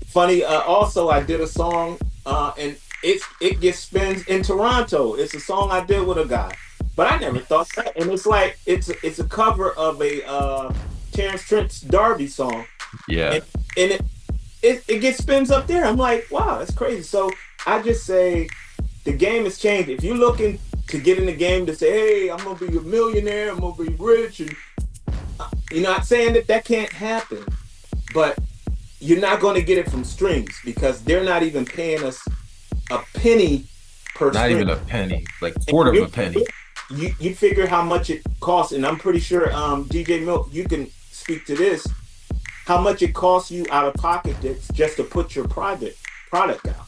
Funny, also I did a song, and it gets spins in Toronto. It's a song I did with a guy, but I never thought that. And it's like it's a cover of a Terrence Trent's Darby song. Yeah. And it gets spins up there. I'm like, wow, that's crazy. So I just say the game has changed. If you're looking to get in the game to say, hey, I'm gonna be a millionaire, I'm gonna be rich, and you're not saying that can't happen, but you're not going to get it from streams because they're not even paying us a penny per Not stream. even a penny, like quarter of a penny. You figure how much it costs, and I'm pretty sure DJ Milk, you can speak to this, how much it costs you out of pocket just to put your product out.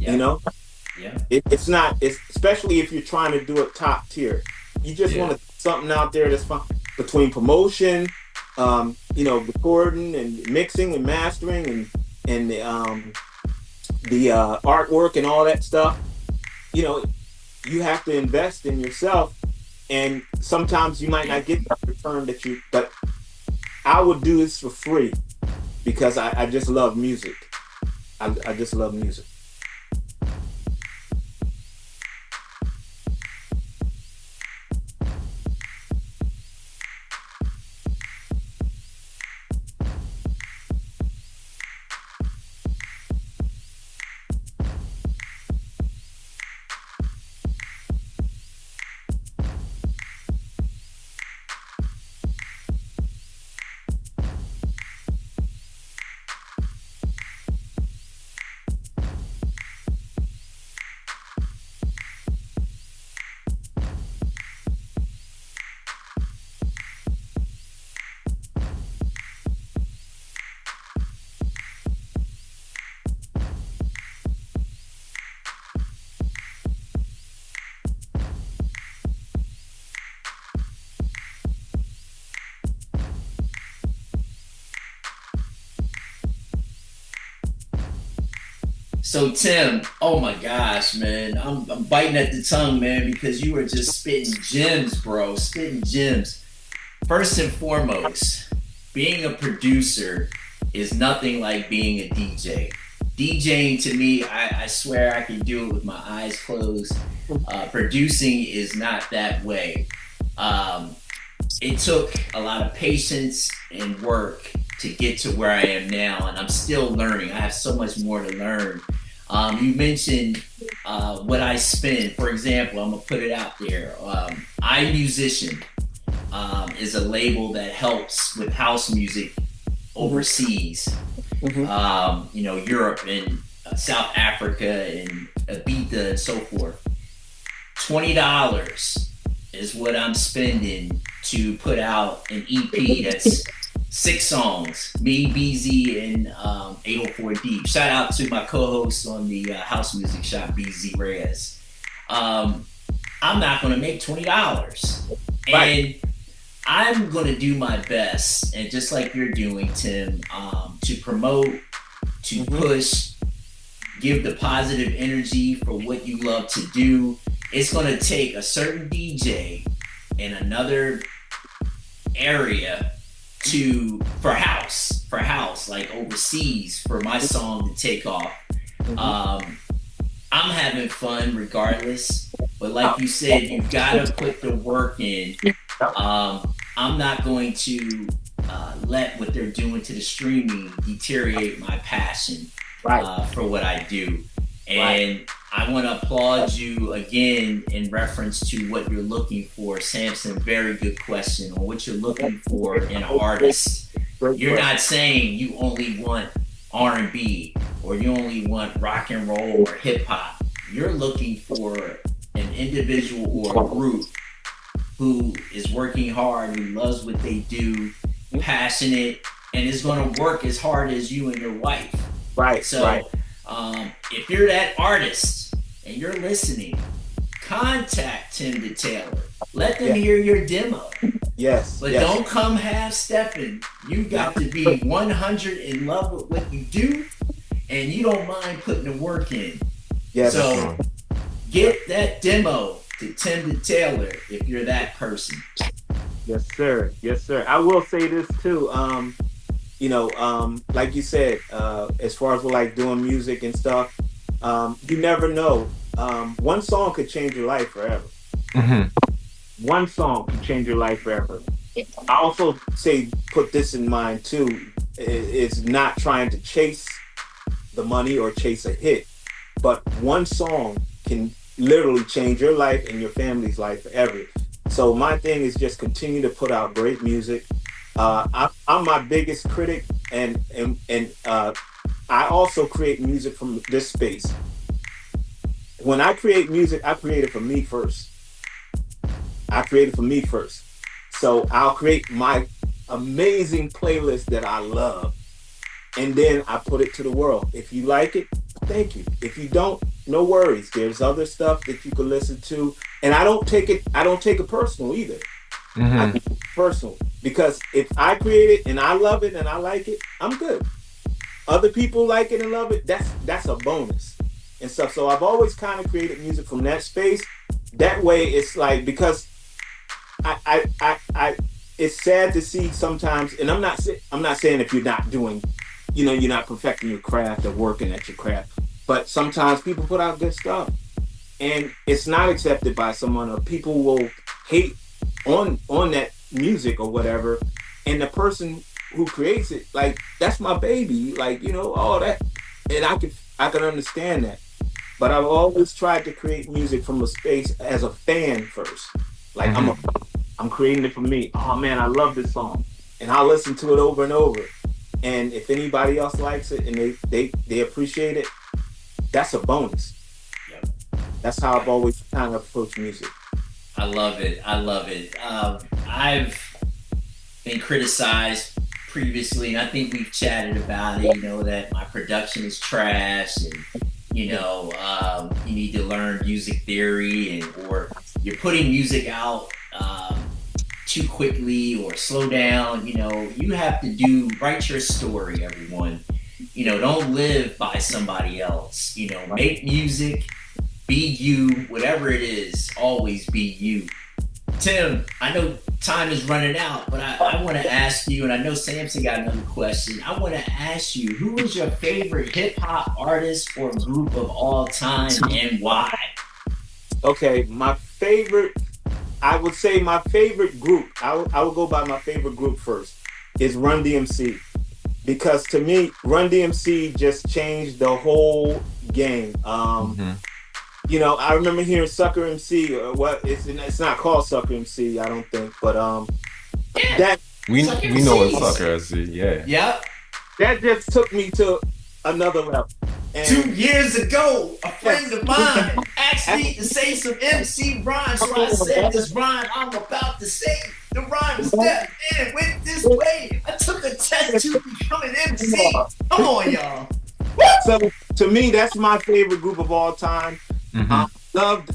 Yeah. You know? Yeah. It's not, especially if you're trying to do it top tier. You just want something out there that's fun between promotion, recording and mixing and mastering and the artwork and all that stuff. You have to invest in yourself, and sometimes you might not get the return but I would do this for free because I just love music. I just love music. So Tim, oh my gosh, man, I'm biting at the tongue, man, because you were just spitting gems, bro, spitting gems. First and foremost, being a producer is nothing like being a DJ. DJing to me, I swear I can do it with my eyes closed. Producing is not that way. It took a lot of patience and work to get to where I am now, and I'm still learning. I have so much more to learn. You mentioned what I spend. For example, I'm gonna put it out there. iMusician is a label that helps with house music overseas. Europe and South Africa and Ibiza and so forth. $20 is what I'm spending to put out an EP that's 6 songs, me, BZ, and 804 Deep. Shout out to my co-host on the house music shop, BZ Reyes. I'm not gonna make $20. And I'm gonna do my best, and just like you're doing, Tim, to promote, to push, give the positive energy for what you love to do. It's gonna take a certain DJ in another area for house, like overseas, for my song to take off. I'm having fun regardless, but like you said, you've gotta put the work in. I'm not going to let what they're doing to the streaming deteriorate my passion for what I do. And I want to applaud you again in reference to what you're looking for. Samson, very good question on what you're looking for in an artist. You're not saying you only want R&B or you only want rock and roll or hip hop. You're looking for an individual or a group who is working hard, who loves what they do, passionate, and is going to work as hard as you and your wife. If you're that artist and you're listening, contact Tim Tailor. Let them hear your demo. But don't come half-stepping. You got to be 100 in love with what you do, and you don't mind putting the work in. Get get that demo to Tim the Tailor if you're that person. Yes, sir. Yes, sir. I will say this too. Like you said, as far as like doing music and stuff, you never know. One song could change your life forever. One song can change your life forever. I also say put this in mind too. It's not trying to chase the money or chase a hit, but one song can literally change your life and your family's life forever. So my thing is just continue to put out great music. I'm my biggest critic, and I also create music from this space. When I create music, I create it for me first. So I'll create my amazing playlist that I love, and then I put it to the world. If you like it, thank you. If you don't, no worries. There's other stuff that you can listen to, and I don't take it personal either. I take it personal because if I create it and I love it and I like it, I'm good. Other people like it and love it, that's a bonus and stuff. So I've always kind of created music from that space. That way, it's like, because I it's sad to see sometimes, and I'm not saying if you're not doing, you're not perfecting your craft or working at your craft, but sometimes people put out good stuff and it's not accepted by someone, or people will hate on that music or whatever, and the person who creates it, like, that's my baby, like, all that, and I can understand that. But I've always tried to create music from a space as a fan first. Like, I'm creating it for me. Oh man, I love this song, and I'll listen to it over and over. And if anybody else likes it and they appreciate it, that's a bonus. Yep. That's how I've always kind of approached music. I love it. I've been criticized previously, and I think we've chatted about it, that my production is trash, and you need to learn music theory, or you're putting music out too quickly, or slow down. You have to write your story, everyone. Don't live by somebody else. Make music, be you, whatever it is, always be you. Tim, I know time is running out, but I want to ask you, and I know Samson got another question. I want to ask you, who is your favorite hip hop artist or group of all time, and why? Okay, I would say my favorite group, I would go by my favorite group first, is Run DMC. Because to me, Run DMC just changed the whole game. I remember hearing Sucker MC, or what, it's not called Sucker MC, I don't think, but we know what Sucker MC, yeah. Yep. That just took me to another level. And 2 years ago, a friend of mine asked me to say some MC rhymes, so I said this rhyme I'm about to say. The rhyme stepped in, went this way. I took a test to become an MC. Come on, y'all. So to me, that's my favorite group of all time. I loved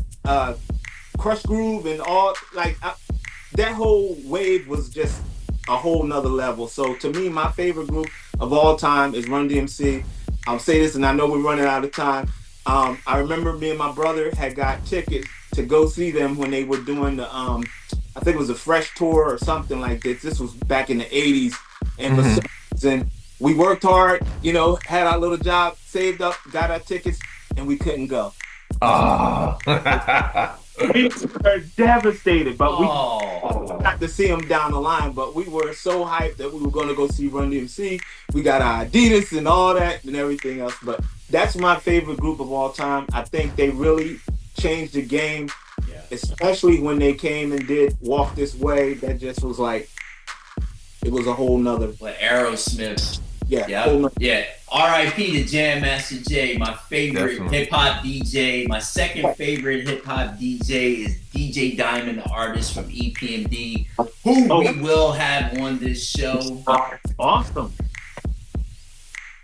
Crush Groove and all, that whole wave was just a whole nother level. So to me, my favorite group of all time is Run DMC. I'll say this, and I know we're running out of time. I remember me and my brother had got tickets to go see them when they were doing the, I think it was a Fresh Tour or something like this. This was back in the 80s. And for some reason, we worked hard, had our little job, saved up, got our tickets, and we couldn't go. We were devastated, but we got to see them down the line. But we were so hyped that we were going to go see Run DMC. We got our Adidas and all that and everything else. But that's my favorite group of all time. I think they really changed the game, especially when they came and did Walk This Way. That just was like, it was a whole nother. Like Aerosmith. Yeah. R.I.P. to Jam Master Jay, my favorite hip hop DJ. My second favorite hip hop DJ is DJ Diamond, the artist from EPMD, who we will have on this show. Awesome.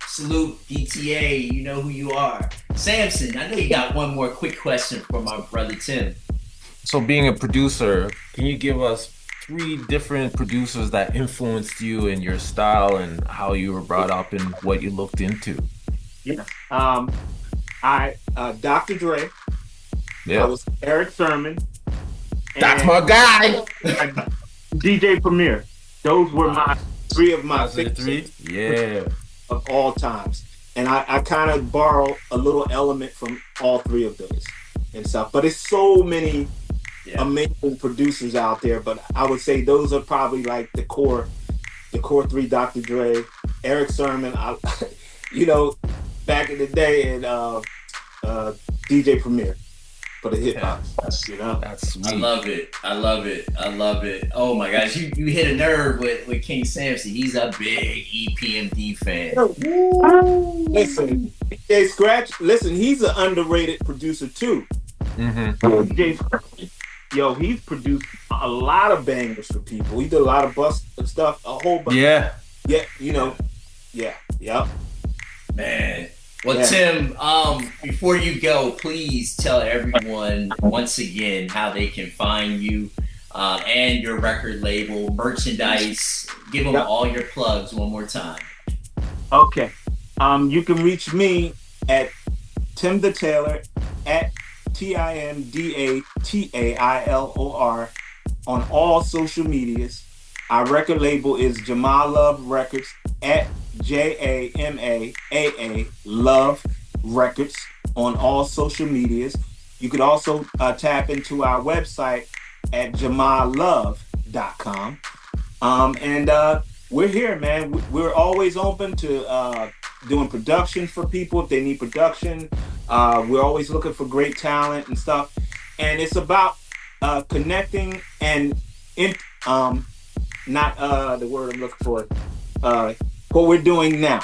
Salute DTA, you know who you are. Samson, I know you got one more quick question for my brother Tim. So being a producer, can you give us 3 different producers that influenced you in your style and how you were brought up and what you looked into? Yes. Dr. Dre. Yeah. I was Eric Sermon. That's my guy. DJ Premier. Those were my three of my favorites. Yeah. Of all times. And I kind of borrow a little element from all three of those and stuff. But it's so many amazing producers out there. But I would say those are probably like the core three: Dr. Dre, Eric Sermon, back in the day, and DJ Premier for the hip hop. That's sweet. I love it. Oh my gosh, you hit a nerve with King Samson. He's a big EPMD fan. Listen, DJ Scratch. Listen, he's an underrated producer too. DJ Scratch. Yo, he's produced a lot of bangers for people. He did a lot of bust stuff, a whole bunch. Yeah. Man. Well, Tim, before you go, please tell everyone once again how they can find you and your record label, merchandise. Give them all your plugs one more time. Okay. You can reach me at Tim the Tailor at TIMDATAILOR on all social medias. Our record label is Jamaa Love Records at JAMAAA Love Records on all social medias. You could also tap into our website at JamaaLove.com. And we're here, man. We're always open to doing production for people if they need production. We're always looking for great talent and stuff. And it's about connecting and not the word I'm looking for. What we're doing now.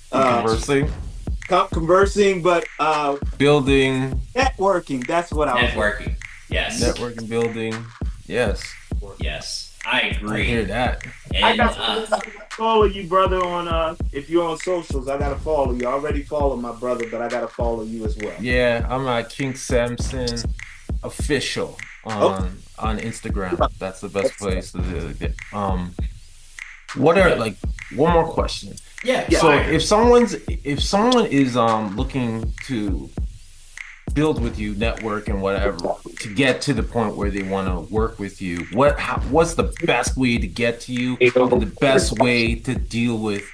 Conversing, but building. Networking. That's what I was networking. Yes. Networking, building. Yes. Yes. I agree. I hear that. And, I got to follow you, brother, on if you're on socials. I gotta follow you. I already follow my brother, but I gotta follow you as well. Yeah, I'm at King Samson Official on Instagram. That's the best place to get. What are like one more question? Yeah. So if someone is looking to build with you, network and whatever, to get to the point where they want to work with you, what's the best way to get to you and the best way to deal with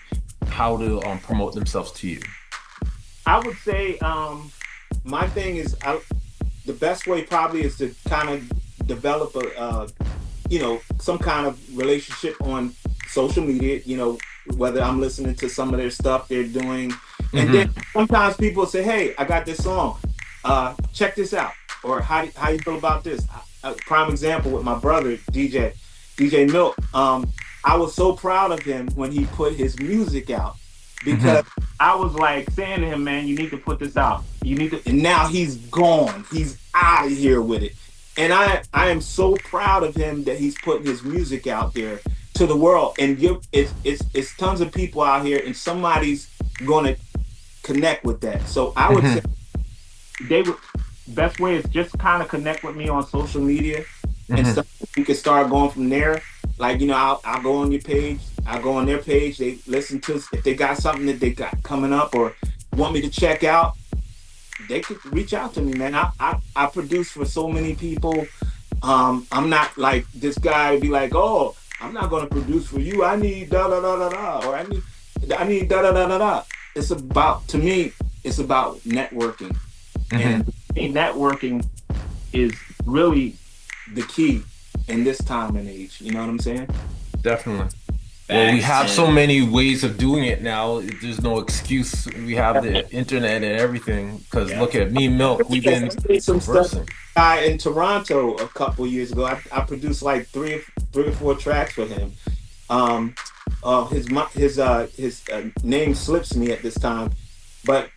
how to promote themselves to you? I would say my thing is the best way probably is to kind of develop some kind of relationship on social media, whether I'm listening to some of their stuff they're doing. And then sometimes people say, hey, I got this song. Check this out. Or how you feel about this? Prime example with my brother, DJ Milk. I was so proud of him when he put his music out because I was like saying to him, man, you need to put this out. And now he's gone. He's out of here with it. And I am so proud of him that he's putting his music out there to the world. And it's tons of people out here, and somebody's gonna connect with that. So I would say best way is just kind of connect with me on social media and stuff. You can start going from there. Like, I'll go on your page, I'll go on their page, they listen to if they got something that they got coming up or want me to check out, they could reach out to me, man. I produce for so many people. I'm not like this guy be like, oh, I'm not gonna produce for you. I need da da da da da, or I need da da da da da. To me, it's about networking. And networking is really the key in this time and age. You know what I'm saying? Definitely. Well, we have so many ways of doing it now. There's no excuse. We have the internet and everything. Because look at me, Milk. We've been conversing. In Toronto a couple years ago, I produced like three or four tracks for him. His name slips me at this time, but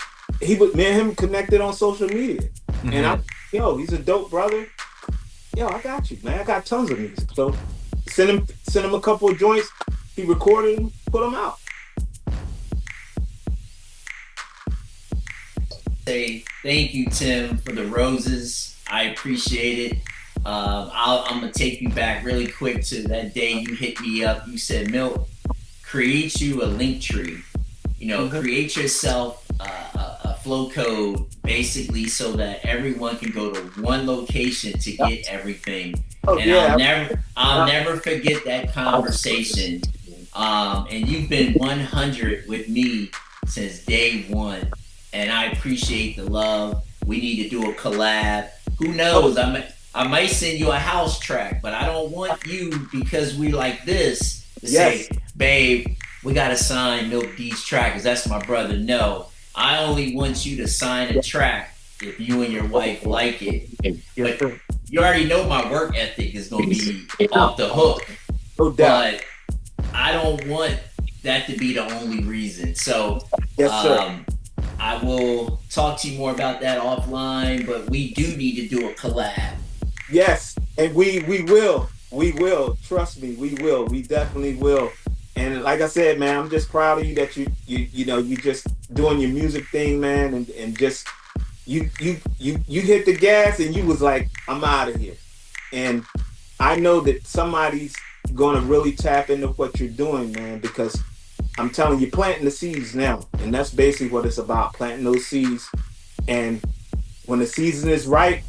me and him connected on social media, and he's a dope brother. I got you, man. I got tons of music, so send him a couple of joints. He recorded them, put them out. Say thank you, Tim, for the roses. I appreciate it. I'm gonna take you back really quick to that day you hit me up. You said, Milk, create you a link tree. Create yourself a flow code basically so that everyone can go to one location to get everything. And yeah. I'll never forget that conversation. And you've been 100 with me since day one, and I appreciate the love. We need to do a collab. Who knows? I might send you a house track, but I don't want you, because we like this, to say, babe, we gotta sign Milk D's track because that's my brother. No, I only want you to sign a track if you and your wife like it. But you already know my work ethic is gonna be off the hook. No doubt. But I don't want that to be the only reason. So I will talk to you more about that offline, but we do need to do a collab. Yes, and we will. We will. Trust me, we will. We definitely will. And like I said, man, I'm just proud of you that you know, you just doing your music thing, man, and just you hit the gas and you was like, I'm out of here. And I know that somebody's gonna really tap into what you're doing, man, because I'm telling you, planting the seeds now. And that's basically what it's about, planting those seeds. And when the season is right,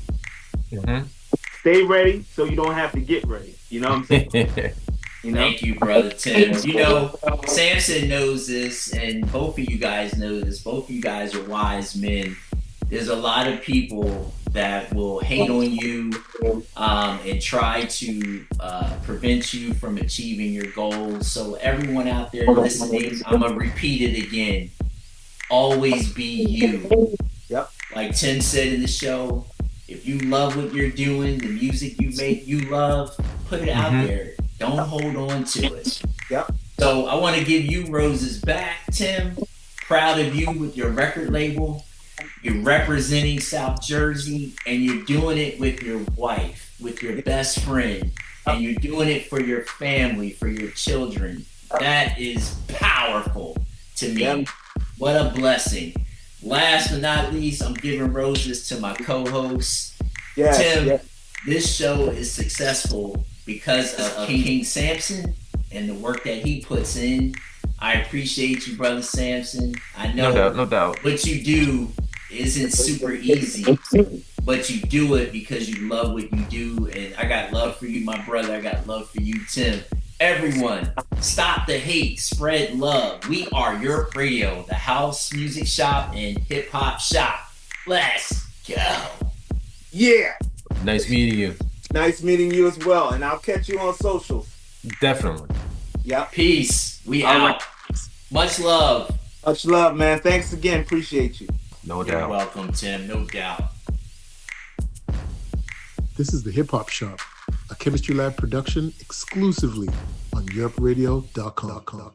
stay ready so you don't have to get ready. You know what I'm saying? You know? Thank you, brother Tim. You know, Samson knows this, and both of you guys know this. Both of you guys are wise men. There's a lot of people that will hate on you and try to prevent you from achieving your goals. So everyone out there listening, I'm gonna repeat it again. Always be you. Yep. Like Tim said in the show, if you love what you're doing, the music you make, you love, put it out there. Don't hold on to it. Yep. So I want to give you roses back, Tim. Proud of you with your record label. You're representing South Jersey, and you're doing it with your wife, with your best friend, and you're doing it for your family, for your children. That is powerful to me. Yep. What a blessing. Last but not least, I'm giving roses to my co-host. Tim, this show is successful because of King Samson and the work that he puts in. I appreciate you, brother Samson. I know no doubt. What you do isn't super easy, but you do it because you love what you do. And I got love for you, my brother. I got love for you, Tim. Everyone, stop the hate, spread love. We are Europe Radio, the house music shop and hip hop shop. Let's go. Yeah. Nice meeting you. Nice meeting you as well. And I'll catch you on socials. Definitely. Yep. Peace. We out. Much love. Much love, man. Thanks again. Appreciate you. No doubt. You're welcome, Tim. No doubt. This is the Hip Hop Shop, a Chemistry Lab production exclusively on EuropeRadio.com.